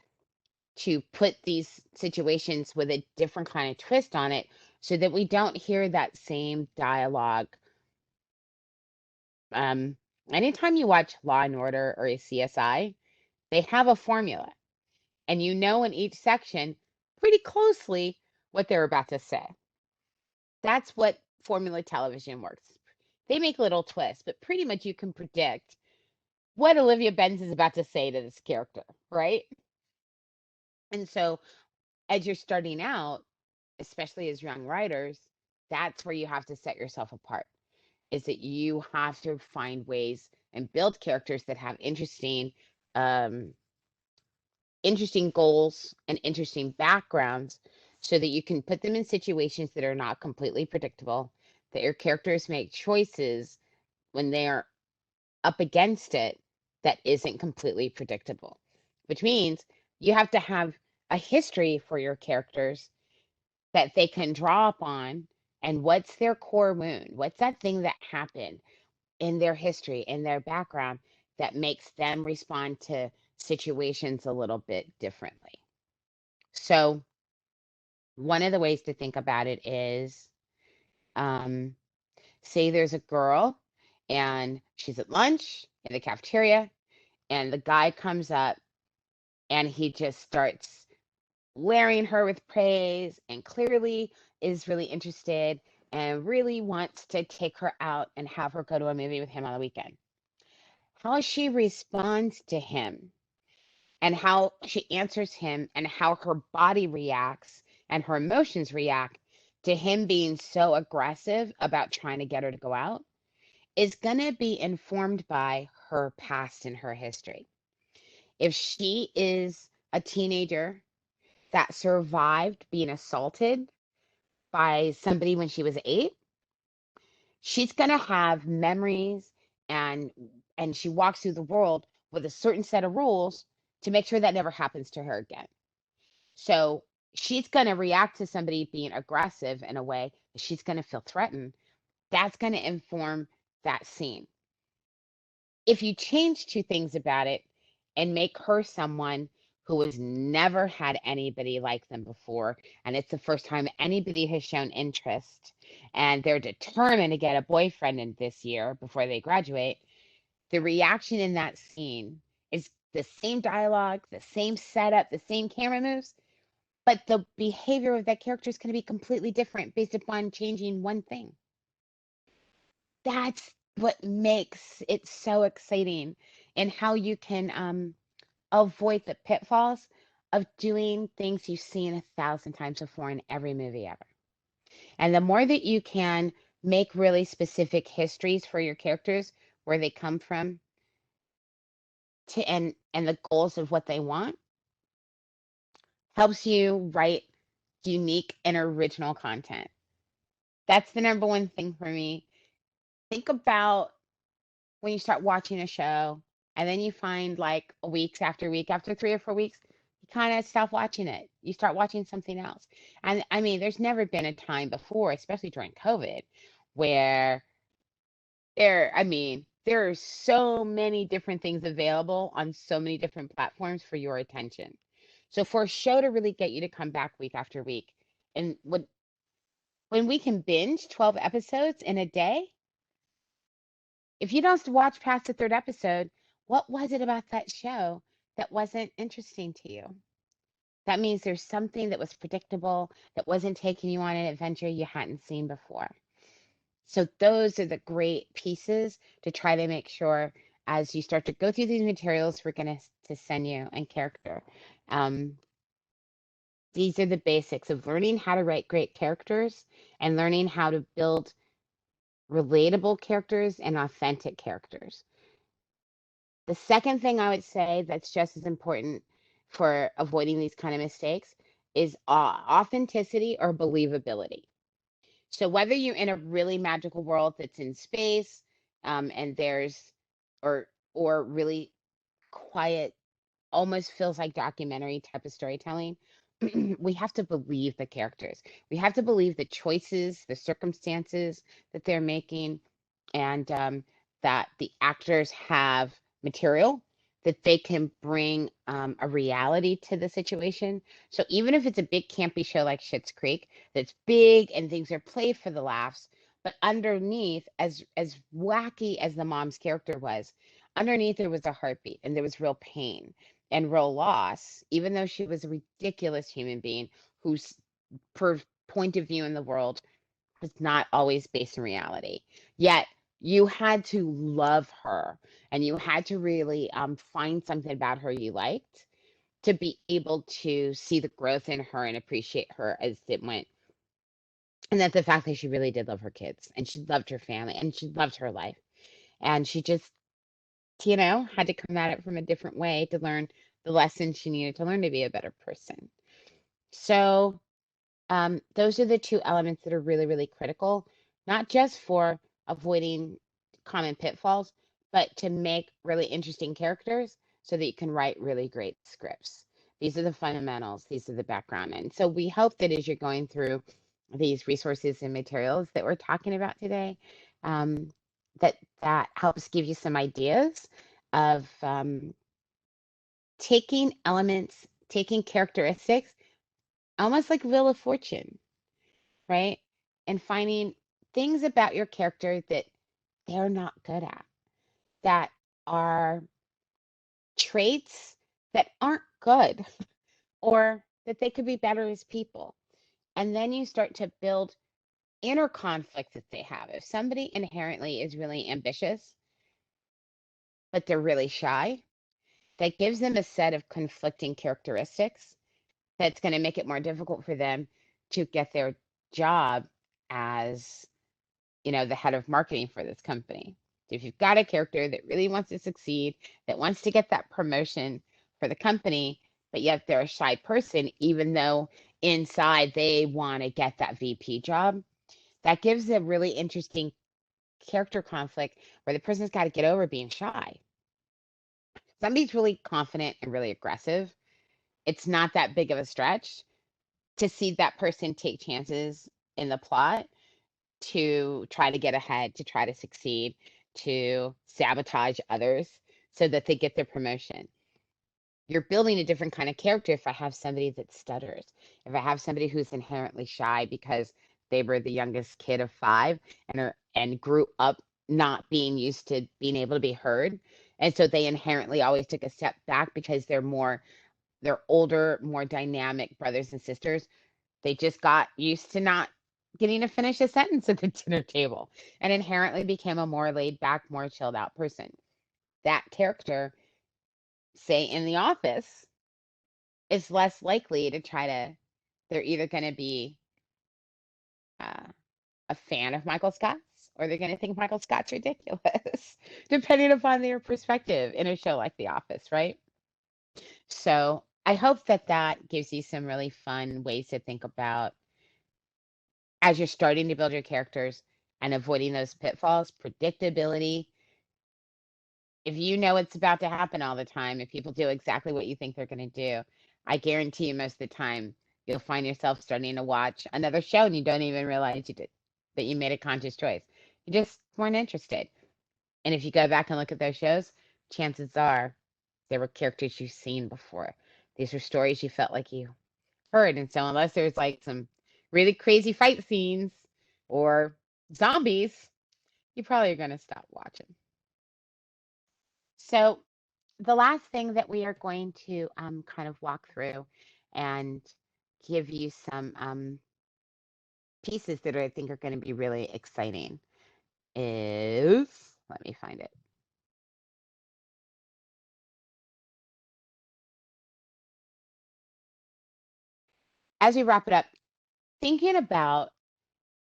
to put these situations with a different kind of twist on it so that we don't hear that same dialogue. Um, Anytime you watch Law and Order or a CSI, they have a formula, and you know in each section pretty closely what they're about to say. That's what formula television works. They make little twists, but pretty much you can predict what Olivia Benz is about to say to this character, right? And so as you're starting out, especially as young writers, that's where you have to set yourself apart, is that you have to find ways and build characters that have um, interesting goals and interesting backgrounds so that you can put them in situations that are not completely predictable, that your characters make choices when they are up against it that isn't completely predictable, which means you have to have a history for your characters that they can draw upon. And what's their core wound? What's that thing that happened in their history, in their background, that makes them respond to situations a little bit differently? So, one of the ways to think about it is um, say there's a girl and she's at lunch in the cafeteria, and the guy comes up and he just starts layering her with praise and clearly is really interested and really wants to take her out and have her go to a movie with him on the weekend. How she responds to him and how she answers him and how her body reacts and her emotions react to him being so aggressive about trying to get her to go out is going to be informed by her past and her history. If she is a teenager that survived being assaulted by somebody when she was 8, she's going to have memories, and she walks through the world with a certain set of rules to make sure that never happens to her again. So she's going to react to somebody being aggressive in a way that she's going to feel threatened. That's going to inform that scene. If you change two things about it and make her someone who has never had anybody like them before, and it's the first time anybody has shown interest, and they're determined to get a boyfriend in this year before they graduate, the reaction in that scene is the same dialogue, the same setup, the same camera moves, but the behavior of that character is going to be completely different based upon changing one thing. That's what makes it so exciting, and how you can avoid the pitfalls of doing things you've seen 1,000 times before in every movie ever. And the more that you can make really specific histories for your characters, where they come from, to and the goals of what they want, helps you write unique and original content. That's the number one thing for me. Think about when you start watching a show and then you find, like, week after 3 or 4 weeks, you kind of stop watching it. You start watching something else. And I mean, there's never been a time before, especially during COVID, where there are so many different things available on so many different platforms for your attention. So for a show to really get you to come back week after week, and when we can binge 12 episodes in a day, if you don't watch past the third episode, what was it about that show that wasn't interesting to you? That means there's something that was predictable, that wasn't taking you on an adventure you hadn't seen before. So those are the great pieces to try to make sure, as you start to go through these materials we're going to send you and character. Um, these are the basics of learning how to write great characters and learning how to build relatable characters and authentic characters. The second thing I would say that's just as important for avoiding these kind of mistakes is authenticity or believability. So whether you're in a really magical world that's in space, and there's or really quiet, almost feels like documentary type of storytelling, we have to believe the characters. We have to believe the choices, the circumstances that they're making, and that the actors have material that they can bring a reality to the situation. So even if it's a big campy show like Schitt's Creek, that's big and things are played for the laughs, but underneath, as wacky as the mom's character was, underneath there was a heartbeat and there was real pain and real loss, even though she was a ridiculous human being whose per point of view in the world was not always based in reality. Yet you had to love her, and you had to really find something about her you liked to be able to see the growth in her and appreciate her as it went. And that the fact that she really did love her kids and she loved her family and she loved her life. And she just had to come at it from a different way to learn the lessons she needed to learn to be a better person. So, those are the two elements that are really, really critical, not just for avoiding common pitfalls, but to make really interesting characters so that you can write really great scripts. These are the fundamentals, these are the background. And so we hope that as you're going through these resources and materials that we're talking about today, um, that helps give you some ideas of taking elements, taking characteristics, almost like Wheel of Fortune, right? And finding things about your character that they're not good at, that are traits that aren't good, or that they could be better as people. And then you start to build inner conflict that they have. If somebody inherently is really ambitious, but they're really shy, that gives them a set of conflicting characteristics that's going to make it more difficult for them to get their job as the head of marketing for this company. So if you've got a character that really wants to succeed, that wants to get that promotion for the company, but yet they're a shy person, even though inside they want to get that VP job, that gives a really interesting character conflict where the person's got to get over being shy. Somebody's really confident and really aggressive. It's not that big of a stretch to see that person take chances in the plot to try to get ahead, to try to succeed, to sabotage others so that they get their promotion. You're building a different kind of character if I have somebody that stutters, if I have somebody who's inherently shy because they were the youngest kid of five and grew up not being used to being able to be heard. And so they inherently always took a step back because they're older, more dynamic brothers and sisters. They just got used to not getting to finish a sentence at the dinner table and inherently became a more laid back, more chilled out person. That character, say in the office, is less likely to they're either going to be uh, a fan of Michael Scott's or they're going to think Michael Scott's ridiculous, depending upon their perspective in a show like The Office, right? So I hope that gives you some really fun ways to think about as you're starting to build your characters and avoiding those pitfalls. Predictability. If you know it's about to happen all the time, if people do exactly what you think they're going to do, I guarantee you most of the time you'll find yourself starting to watch another show and you don't even realize you did, that you made a conscious choice. You just weren't interested. And if you go back and look at those shows, chances are they were characters you've seen before. These were stories you felt like you heard. And so unless there's like some really crazy fight scenes or zombies, you probably are going to stop watching. So the last thing that we are going to kind of walk through and give you some pieces that I think are going to be really exciting is, let me find it. As we wrap it up, thinking about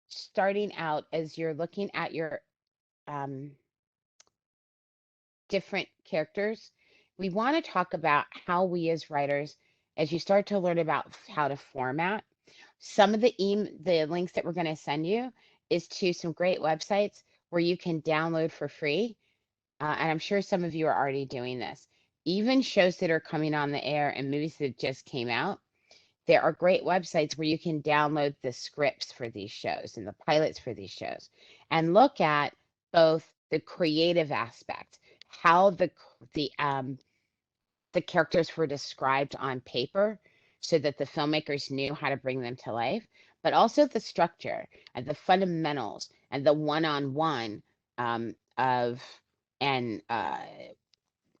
starting out as you're looking at your um, different characters, we want to talk about how we as writers, as you start to learn about how to format, some of the links that we're going to send you is to some great websites where you can download for free. And I'm sure some of you are already doing this. Even shows that are coming on the air and movies that just came out, there are great websites where you can download the scripts for these shows and the pilots for these shows and look at both the creative aspect, how the characters were described on paper so that the filmmakers knew how to bring them to life, but also the structure and the fundamentals and the one-on-one of and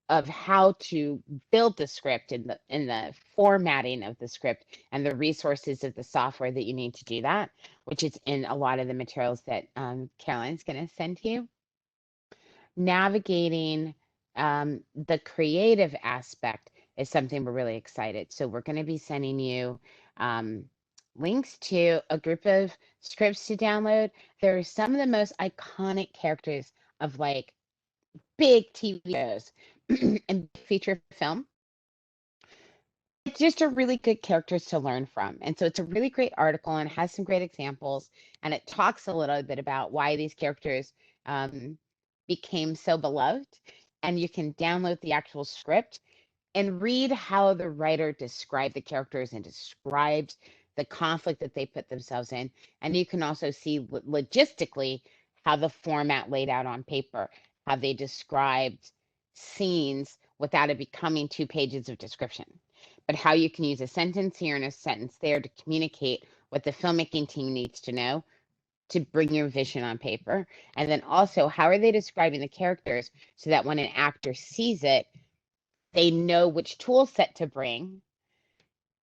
of how to build the script and the formatting of the script and the resources of the software that you need to do that, which is in a lot of the materials that Caroline's going to send to you. Navigating the creative aspect is something we're really excited. So we're going to be sending you um, links to a group of scripts to download. There are some of the most iconic characters of like big TV shows and feature film, just are really good characters to learn from. And so it's a really great article and has some great examples. And it talks a little bit about why these characters um, became so beloved. And you can download the actual script and read how the writer described the characters and described the conflict that they put themselves in. And you can also see logistically how the format laid out on paper, how they described scenes without it becoming 2 pages of description, but how you can use a sentence here and a sentence there to communicate what the filmmaking team needs to know to bring your vision on paper. And then also, how are they describing the characters so that when an actor sees it, they know which tool set to bring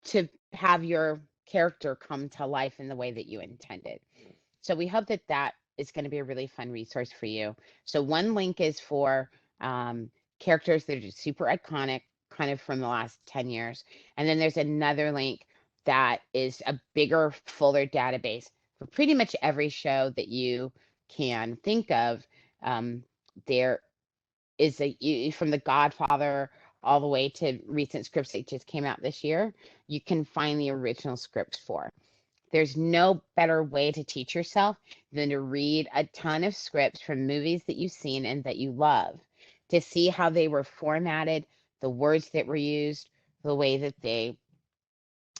to have your character come to life in the way that you intended. So we hope that that is going to be a really fun resource for you. So one link is for characters that are just super iconic, kind of from the last 10 years. And then there's another link that is a bigger, fuller database for pretty much every show that you can think of. There is from The Godfather all the way to recent scripts that just came out this year. You can find the original scripts for. There's no better way to teach yourself than to read a ton of scripts from movies that you've seen and that you love, to see how they were formatted, the words that were used, the way that they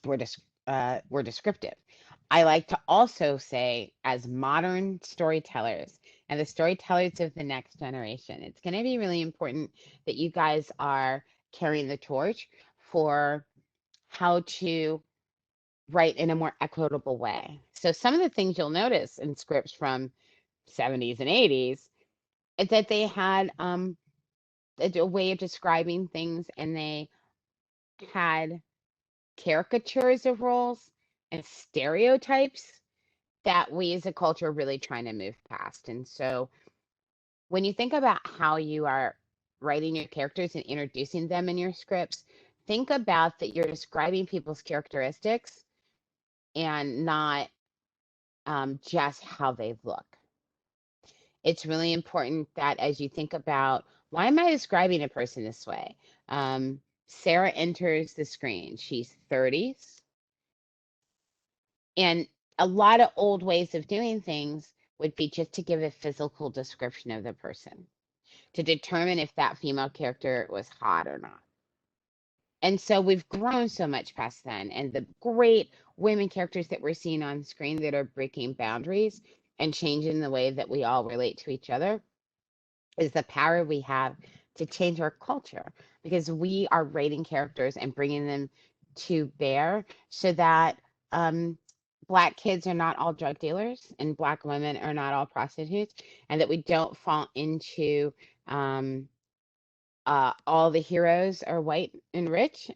were were descriptive. I like to also say, as modern storytellers and the storytellers of the next generation, it's going to be really important that you guys are carrying the torch for how to write in a more equitable way. So some of the things you'll notice in scripts from 70s and 80s is that they had a way of describing things, and they had caricatures of roles and stereotypes that we as a culture are really trying to move past. And so when you think about how you are writing your characters and introducing them in your scripts, think about that you're describing people's characteristics and not just how they look. It's really important that as you think about, why am I describing a person this way? Sarah enters the screen. She's 30s. And a lot of old ways of doing things would be just to give a physical description of the person to determine if that female character was hot or not. And so we've grown so much past then. And the great women characters that we're seeing on screen that are breaking boundaries and changing the way that we all relate to each other is the power we have to change our culture, because we are writing characters and bringing them to bear so that Black kids are not all drug dealers and Black women are not all prostitutes, and that we don't fall into um, all the heroes are white and rich,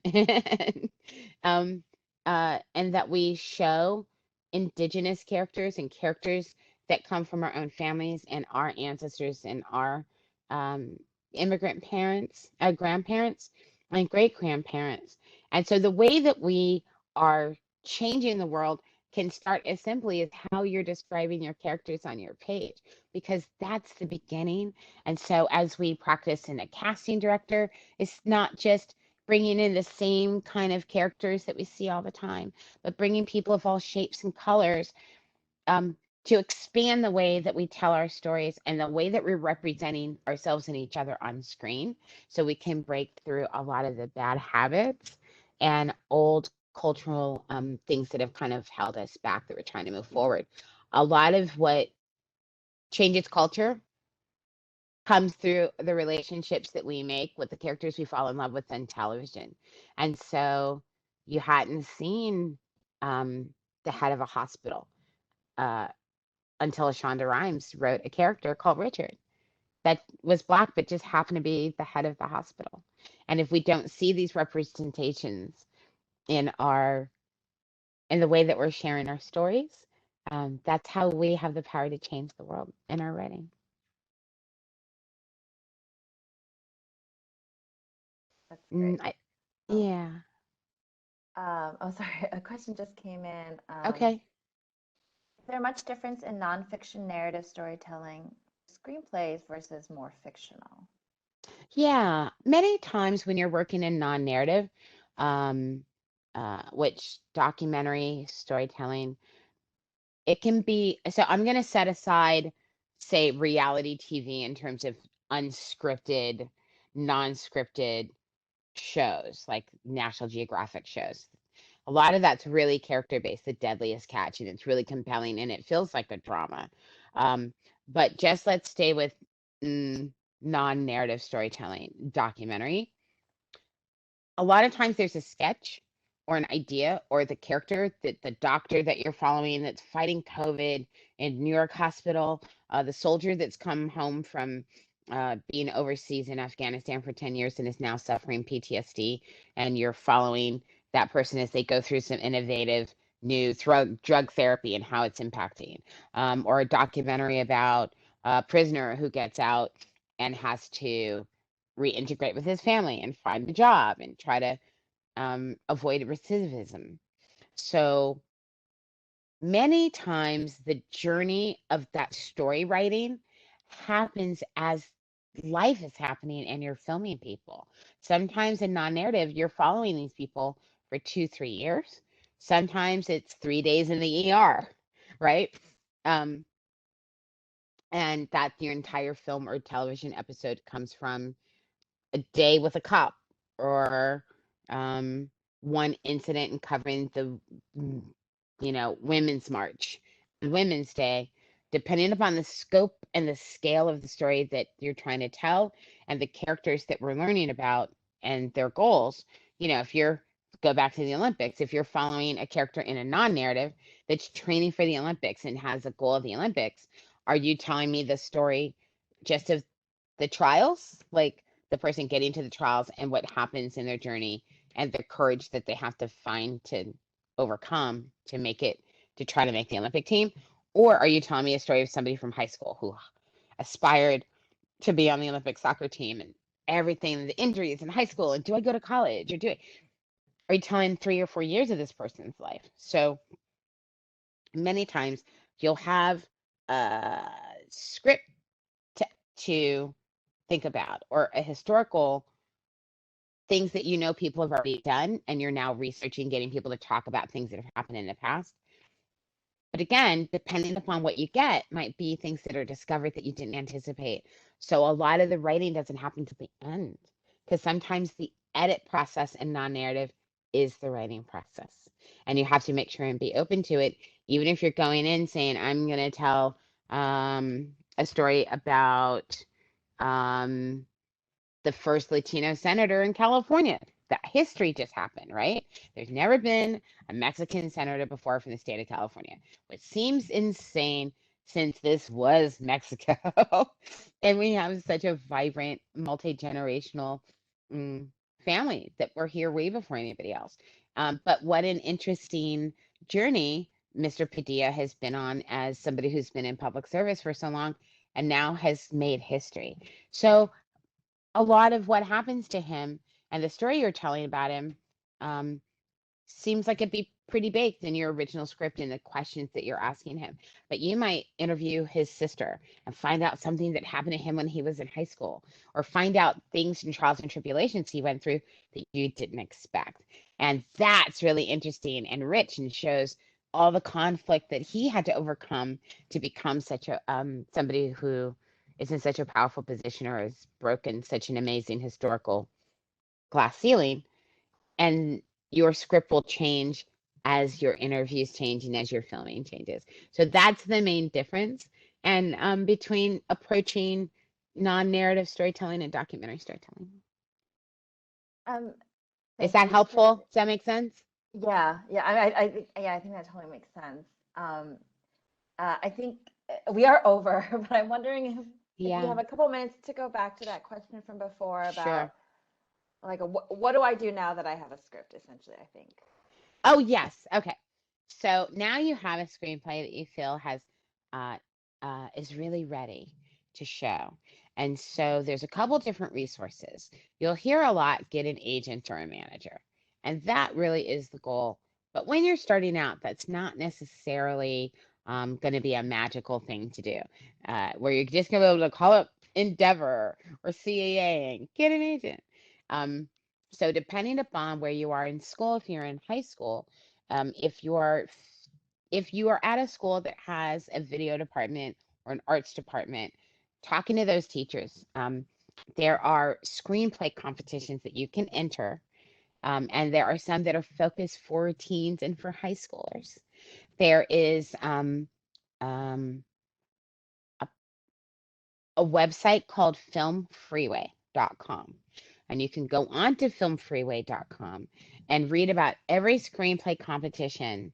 um, and that we show indigenous characters and characters that come from our own families and our ancestors and our um, immigrant parents, grandparents, and great grandparents. And so the way that we are changing the world can start as simply as how you're describing your characters on your page, because that's the beginning. And so, as we practice in a casting director, it's not just bringing in the same kind of characters that we see all the time, but bringing people of all shapes and colors um, to expand the way that we tell our stories and the way that we're representing ourselves and each other on screen, so we can break through a lot of the bad habits and old cultural things that have kind of held us back that we're trying to move forward. A lot of what changes culture comes through the relationships that we make with the characters we fall in love with on television. And so you hadn't seen um, the head of a hospital uh, until Shonda Rhimes wrote a character called Richard that was Black, but just happened to be the head of the hospital. And if we don't see these representations in in the way that we're sharing our stories, that's how we have the power to change the world in our writing. That's Mm, great. I, Oh, yeah. oh, sorry. A question just came in. Okay. Is there much difference in nonfiction narrative storytelling, screenplays versus more fictional? Yeah, many times when you're working in non-narrative, um, which documentary storytelling, it can be. So I'm going to set aside, say, reality TV in terms of unscripted, non-scripted shows like National Geographic shows. A lot of that's really character based, The Deadliest Catch, and it's really compelling and it feels like a drama. Um, but just let's stay with mm, non-narrative storytelling, documentary. A lot of times there's a sketch or an idea or the character that the doctor that you're following that's fighting COVID in New York hospital, the soldier that's come home from being overseas in Afghanistan for 10 years and is now suffering PTSD, and you're following that person as they go through some innovative new drug therapy and how it's impacting, or a documentary about a prisoner who gets out and has to reintegrate with his family and find a job and try to avoid recidivism. So many times the journey of that story writing happens as life is happening and you're filming people. Sometimes in non-narrative, you're following these people for 2, 3 years. Sometimes it's 3 days in the ER, right? Um, and that your entire film or television episode comes from a day with a cop or um, one incident and covering the women's march and women's day, depending upon the scope and the scale of the story that you're trying to tell and the characters that we're learning about and their goals. If you're go back to the Olympics, if you're following a character in a non-narrative that's training for the Olympics and has a goal of the Olympics, are you telling me the story just of the trials, like the person getting to the trials and what happens in their journey and the courage that they have to find to overcome to make it, to try to make the Olympic team? Or are you telling me a story of somebody from high school who aspired to be on the Olympic soccer team and everything, the injuries in high school, and do I go to college or are you telling 3 or 4 years of this person's life? So many times you'll have a script to, to think about or a historical things that people have already done and you're now researching, getting people to talk about things that have happened in the past. But again, depending upon what you get, might be things that are discovered that you didn't anticipate. So a lot of the writing doesn't happen to the end because sometimes the edit process in non-narrative is the writing process. And you have to make sure and be open to it, even if you're going in saying, I'm going to tell a story about um, the first Latino senator in California. That history just happened, right? There's never been a Mexican senator before from the state of California, which seems insane since this was Mexico. And we have such a vibrant, multi generational mm, family that were here way before anybody else. But what an interesting journey Mr. Padilla has been on as somebody who's been in public service for so long and now has made history. So a lot of what happens to him and the story you're telling about him um, seems like it'd be pretty baked in your original script and the questions that you're asking him. But you might interview his sister and find out something that happened to him when he was in high school, or find out things and trials and tribulations he went through that you didn't expect. And that's really interesting and rich and shows all the conflict that he had to overcome to become such a somebody who is in such a powerful position or has broken such an amazing historical glass ceiling. And your script will change as your interviews change and as your filming changes. So that's the main difference. And between approaching non-narrative storytelling and documentary storytelling. Um, Is Thank that you for, helpful? Does that make sense? yeah, yeah, yeah, I think that totally makes sense. Um, I think we are over, but I'm wondering if you Yeah, have a couple minutes to go back to that question from before sure. about like what do I do now that I have a script, essentially, I think. Oh, yes. Okay. So now you have a screenplay that you feel has uh, is really ready to show. And so there's a couple different resources. You'll hear a lot, get an agent or a manager. And that really is the goal. But when you're starting out, that's not necessarily going to be a magical thing to do, where you're just going to be able to call up endeavor or CAA, get an agent. Um, so depending upon where you are in school, if you're in high school, if you are at a school that has a video department or an arts department, talking to those teachers, there are screenplay competitions that you can enter, and there are some that are focused for teens and for high schoolers. There is um, a a website called filmfreeway.com. And you can go on to filmfreeway.com and read about every screenplay competition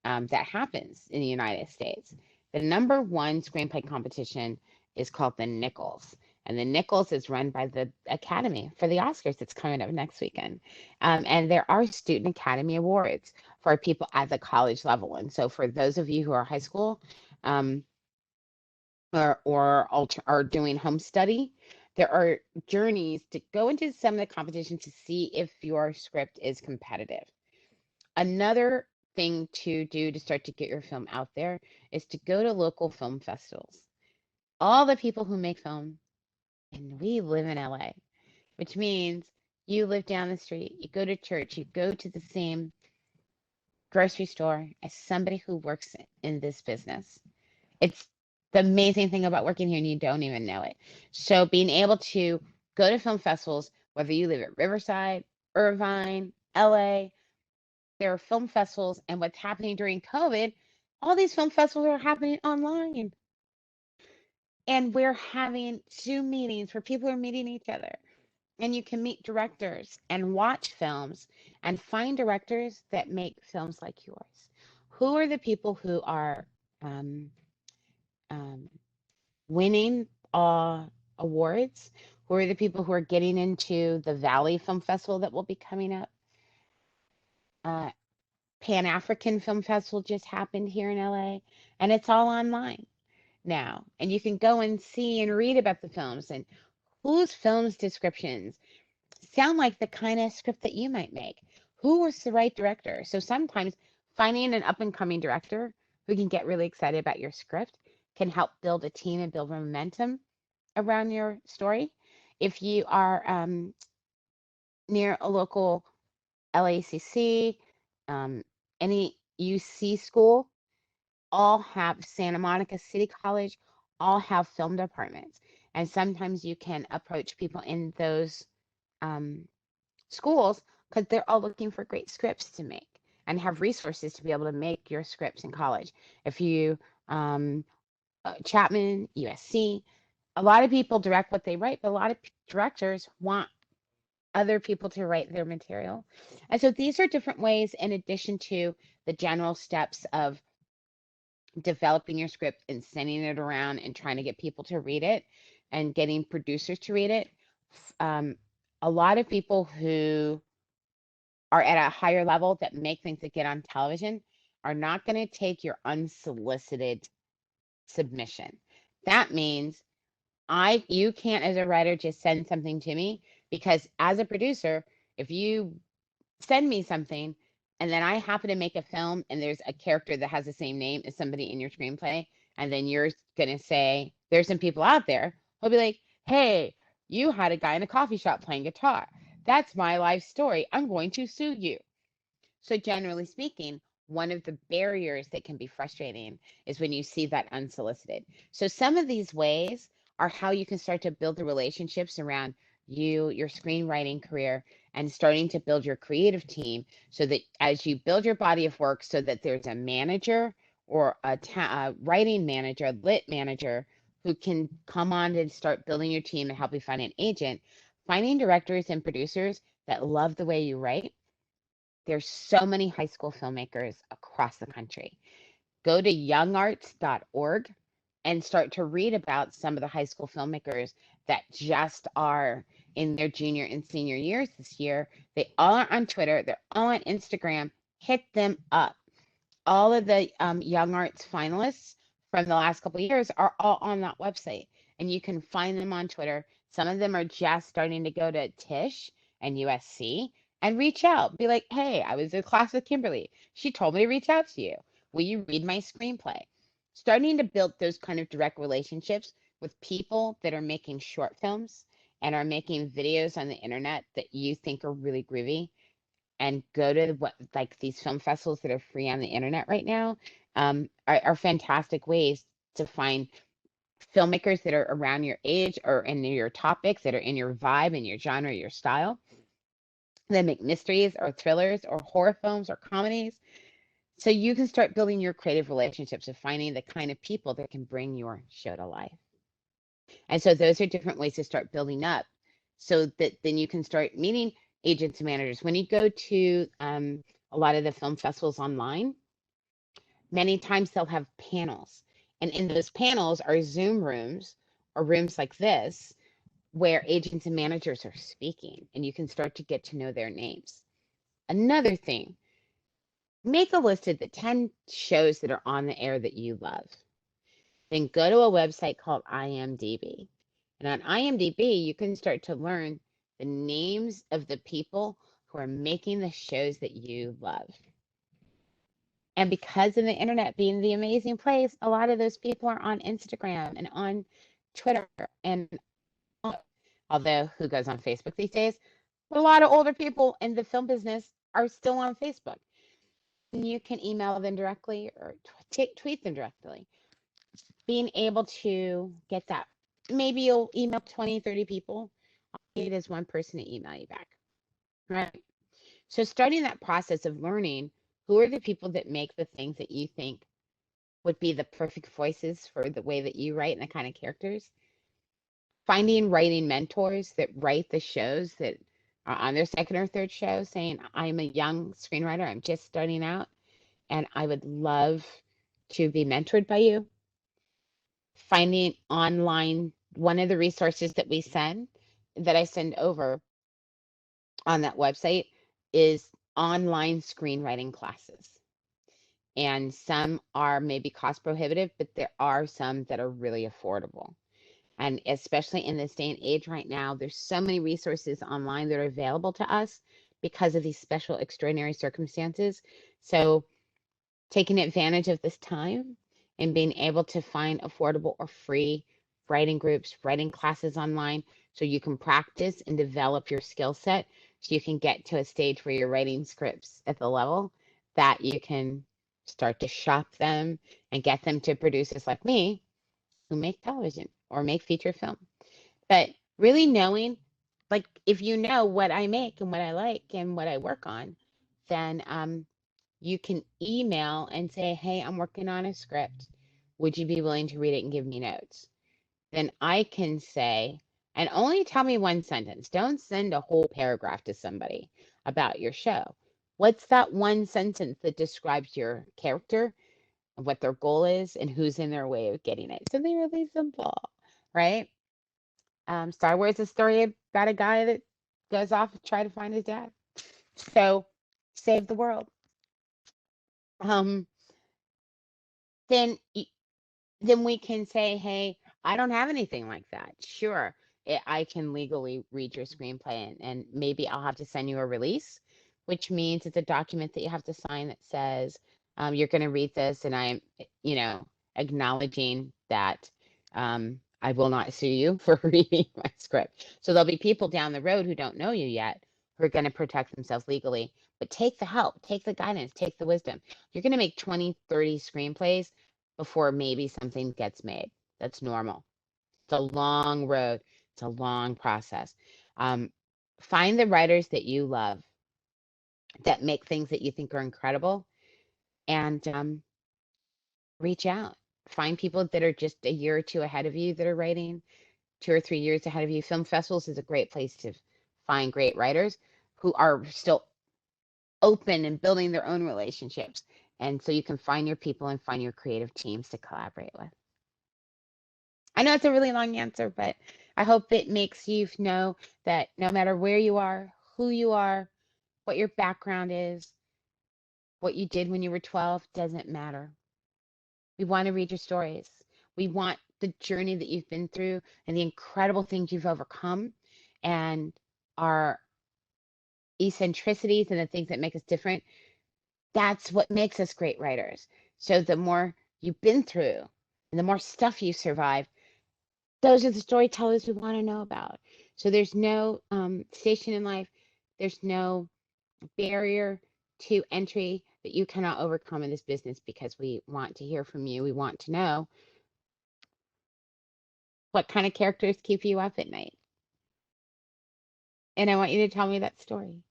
that happens in the United States. The number one screenplay competition is called the Nichols. And the Nichols is run by the Academy for the Oscars that's coming up next weekend. And there are Student Academy Awards for people at the college level. And so for those of you who are high school, um, or doing home study, there are journeys to go into some of the competitions to see if your script is competitive. Another thing to do to start to get your film out there is to go to local film festivals. All the people who make film, and we live in LA, which means you live down the street, you go to church, you go to the same grocery store as somebody who works in this business. It's the amazing thing about working here and you don't even know it. So being able to go to film festivals, whether you live at Riverside, Irvine, LA, there are film festivals. And what's happening during COVID, all these film festivals are happening online. And we're having Zoom meetings where people are meeting each other. And you can meet directors and watch films and find directors that make films like yours. Who are the people who are um, um, winning awards? Who are the people who are getting into the Valley Film Festival that will be coming up? Uh, Pan African Film Festival just happened here in LA, and it's all online now. And you can go and see and read about the films and whose films descriptions sound like the kind of script that you might make. Who was the right director? So sometimes finding an up and coming director who can get really excited about your script can help build a team and build momentum around your story. If you are near a local LACC, any UC school, all have Santa Monica City College, all have film departments. And sometimes you can approach people in those um, schools because they're all looking for great scripts to make and have resources to be able to make your scripts in college. If you, Chapman, USC, a lot of people direct what they write, but a lot of directors want other people to write their material. And so these are different ways, in addition to the general steps of developing your script and sending it around and trying to get people to read it and getting producers to read it. Um, a lot of people who are at a higher level that make things that get on television are not going to take your unsolicited submission. That means you can't as a writer just send something to me, because as a producer, if you send me something and then I happen to make a film and there's a character that has the same name as somebody in your screenplay, and then you're going to say, there's some people out there who'll be like, hey, you had a guy in a coffee shop playing guitar. That's my life story. I'm going to sue you. So, generally speaking, one of the barriers that can be frustrating is when you see that unsolicited. So, some of these ways are how you can start to build the relationships around you, your screenwriting career, and starting to build your creative team so that as you build your body of work, so that there's a manager or a writing manager, a lit manager who can come on and start building your team and help you find an agent, finding directors and producers that love the way you write. There's so many high school filmmakers across the country. Go to youngarts.org and start to read about some of the high school filmmakers that just are in their junior and senior years this year. They all are on Twitter, they're all on Instagram. Hit them up. All of the Young Arts finalists from the last couple of years are all on that website, and you can find them on Twitter. Some of them are just starting to go to Tisch and USC and reach out. Be like, hey, I was in class with Kimberly. She told me to reach out to you. Will you read my screenplay? Starting to build those kind of direct relationships with people that are making short films and are making videos on the internet that you think are really groovy, and go to what like these film festivals that are free on the internet right now, are fantastic ways to find filmmakers that are around your age or in your topics that are in your vibe and your genre, your style. They make mysteries or thrillers or horror films or comedies. So you can start building your creative relationships of finding the kind of people that can bring your show to life. And so those are different ways to start building up so that then you can start meeting agents and managers. When you go to a lot of the film festivals online, many times they'll have panels. And in those panels are Zoom rooms or rooms like this where agents and managers are speaking, and you can start to get to know their names. Another thing, make a list of the 10 shows that are on the air that you love. Then go to a website called IMDb. And on IMDb, you can start to learn the names of the people who are making the shows that you love. And because of the internet being the amazing place, a lot of those people are on Instagram and on Twitter. And although who goes on Facebook these days? But a lot of older people in the film business are still on Facebook. And you can email them directly or tweet them directly. Being able to get that, maybe you'll email 20, 30 people. All you need is one person to email you back, right? So starting that process of learning who are the people that make the things that you think would be the perfect voices for the way that you write and the kind of characters. Finding writing mentors that write the shows that are on their second or third show, saying, I'm a young screenwriter, I'm just starting out, and I would love to be mentored by you. Finding online, one of the resources that I send over on that website is online screenwriting classes. And some are maybe cost prohibitive, but there are some that are really affordable. And especially in this day and age right now, there's so many resources online that are available to us because of these special, extraordinary circumstances. So taking advantage of this time and being able to find affordable or free writing groups, writing classes online so you can practice and develop your skill set so you can get to a stage where you're writing scripts at the level that you can start to shop them and get them to producers like me who make television or make feature film. But really knowing, like, if you know what I make and what I like and what I work on, then you can email and say, hey, I'm working on a script. Would you be willing to read it and give me notes? Then I can say, and only tell me one sentence. Don't send a whole paragraph to somebody about your show. What's that one sentence that describes your character, what their goal is, and who's in their way of getting it? Something really simple, right? Star Wars is a story about a guy that goes off to try to find his dad. So save the world. Um, then then we can say, hey, I don't have anything like that. Sure, I can legally read your screenplay, and maybe I'll have to send you a release, which means it's a document that you have to sign that says you're going to read this, and I'm, acknowledging that I will not sue you for reading my script. So there'll be people down the road who don't know you yet who are going to protect themselves legally. But take the help, take the guidance, take the wisdom. You're going to make 20, 30 screenplays before maybe something gets made. That's normal. It's a long road. It's a long process. Um, find the writers that you love that make things that you think are incredible, and reach out. Find people that are just a year or two ahead of you that are writing, 2 or 3 years ahead of you. Film festivals is a great place to find great writers who are still open and building their own relationships. And so you can find your people and find your creative teams to collaborate with. I know it's a really long answer, but I hope it makes you know that no matter where you are, who you are, what your background is, what you did when you were 12 doesn't matter. We want to read your stories. We want the journey that you've been through and the incredible things you've overcome and our eccentricities and the things that make us different. That's what makes us great writers. So the more you've been through and the more stuff you survived, Those are the storytellers we want to know about. So there's no station in life, there's no barrier to entry that you cannot overcome in this business, because we want to hear from you. We want to know what kind of characters keep you up at night. And I want you to tell me that story.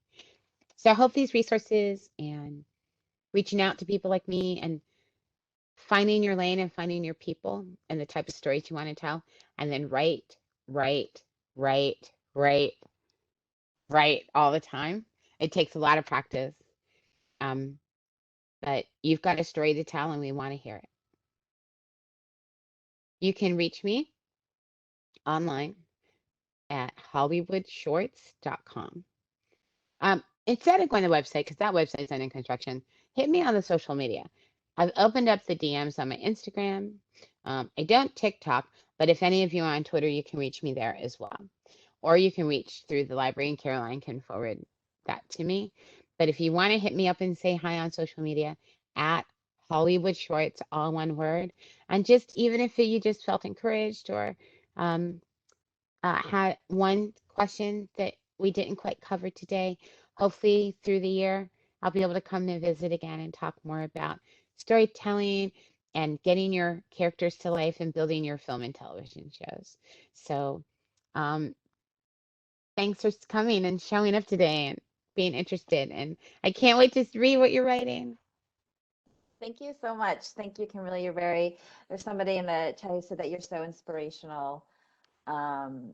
So I hope these resources and reaching out to people like me and finding your lane and finding your people and the type of stories you want to tell, and then write, write, write, write, write all the time. It takes a lot of practice, um, but you've got a story to tell and we want to hear it. You can reach me online at hollywoodshorts.com. Instead of going to the website, because that website's in construction, hit me on the social media. I've opened up the DMs on my Instagram. I don't TikTok, but if any of you are on Twitter, you can reach me there as well. Or you can reach through the library and Caroline can forward that to me. But if you want to hit me up and say hi on social media, at Hollywood Shorts, all one word. And just even if you just felt encouraged, or um, had one question that we didn't quite cover today, hopefully through the year, I'll be able to come and visit again and talk more about storytelling and getting your characters to life and building your film and television shows. So, um, thanks for coming and showing up today and being interested. And I can't wait to read what you're writing. Thank you so much. Thank you, Kimberly. There's somebody in the chat who said that you're so inspirational. Um,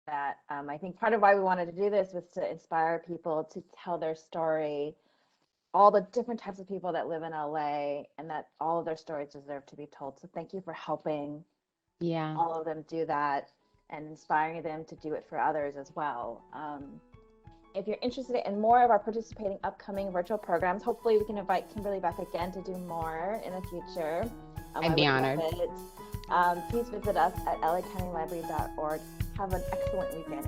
that I think part of why we wanted to do this was to inspire people to tell their story, all the different types of people that live in LA, and that all of their stories deserve to be told. So thank you for helping Yeah, all of them do that and inspiring them to do it for others as well. If you're interested in more of our participating upcoming virtual programs, hopefully we can invite Kimberly back again to do more in the future. I'd I be would love honored. it. Please visit us at lacountylibrary.org. Have an excellent weekend,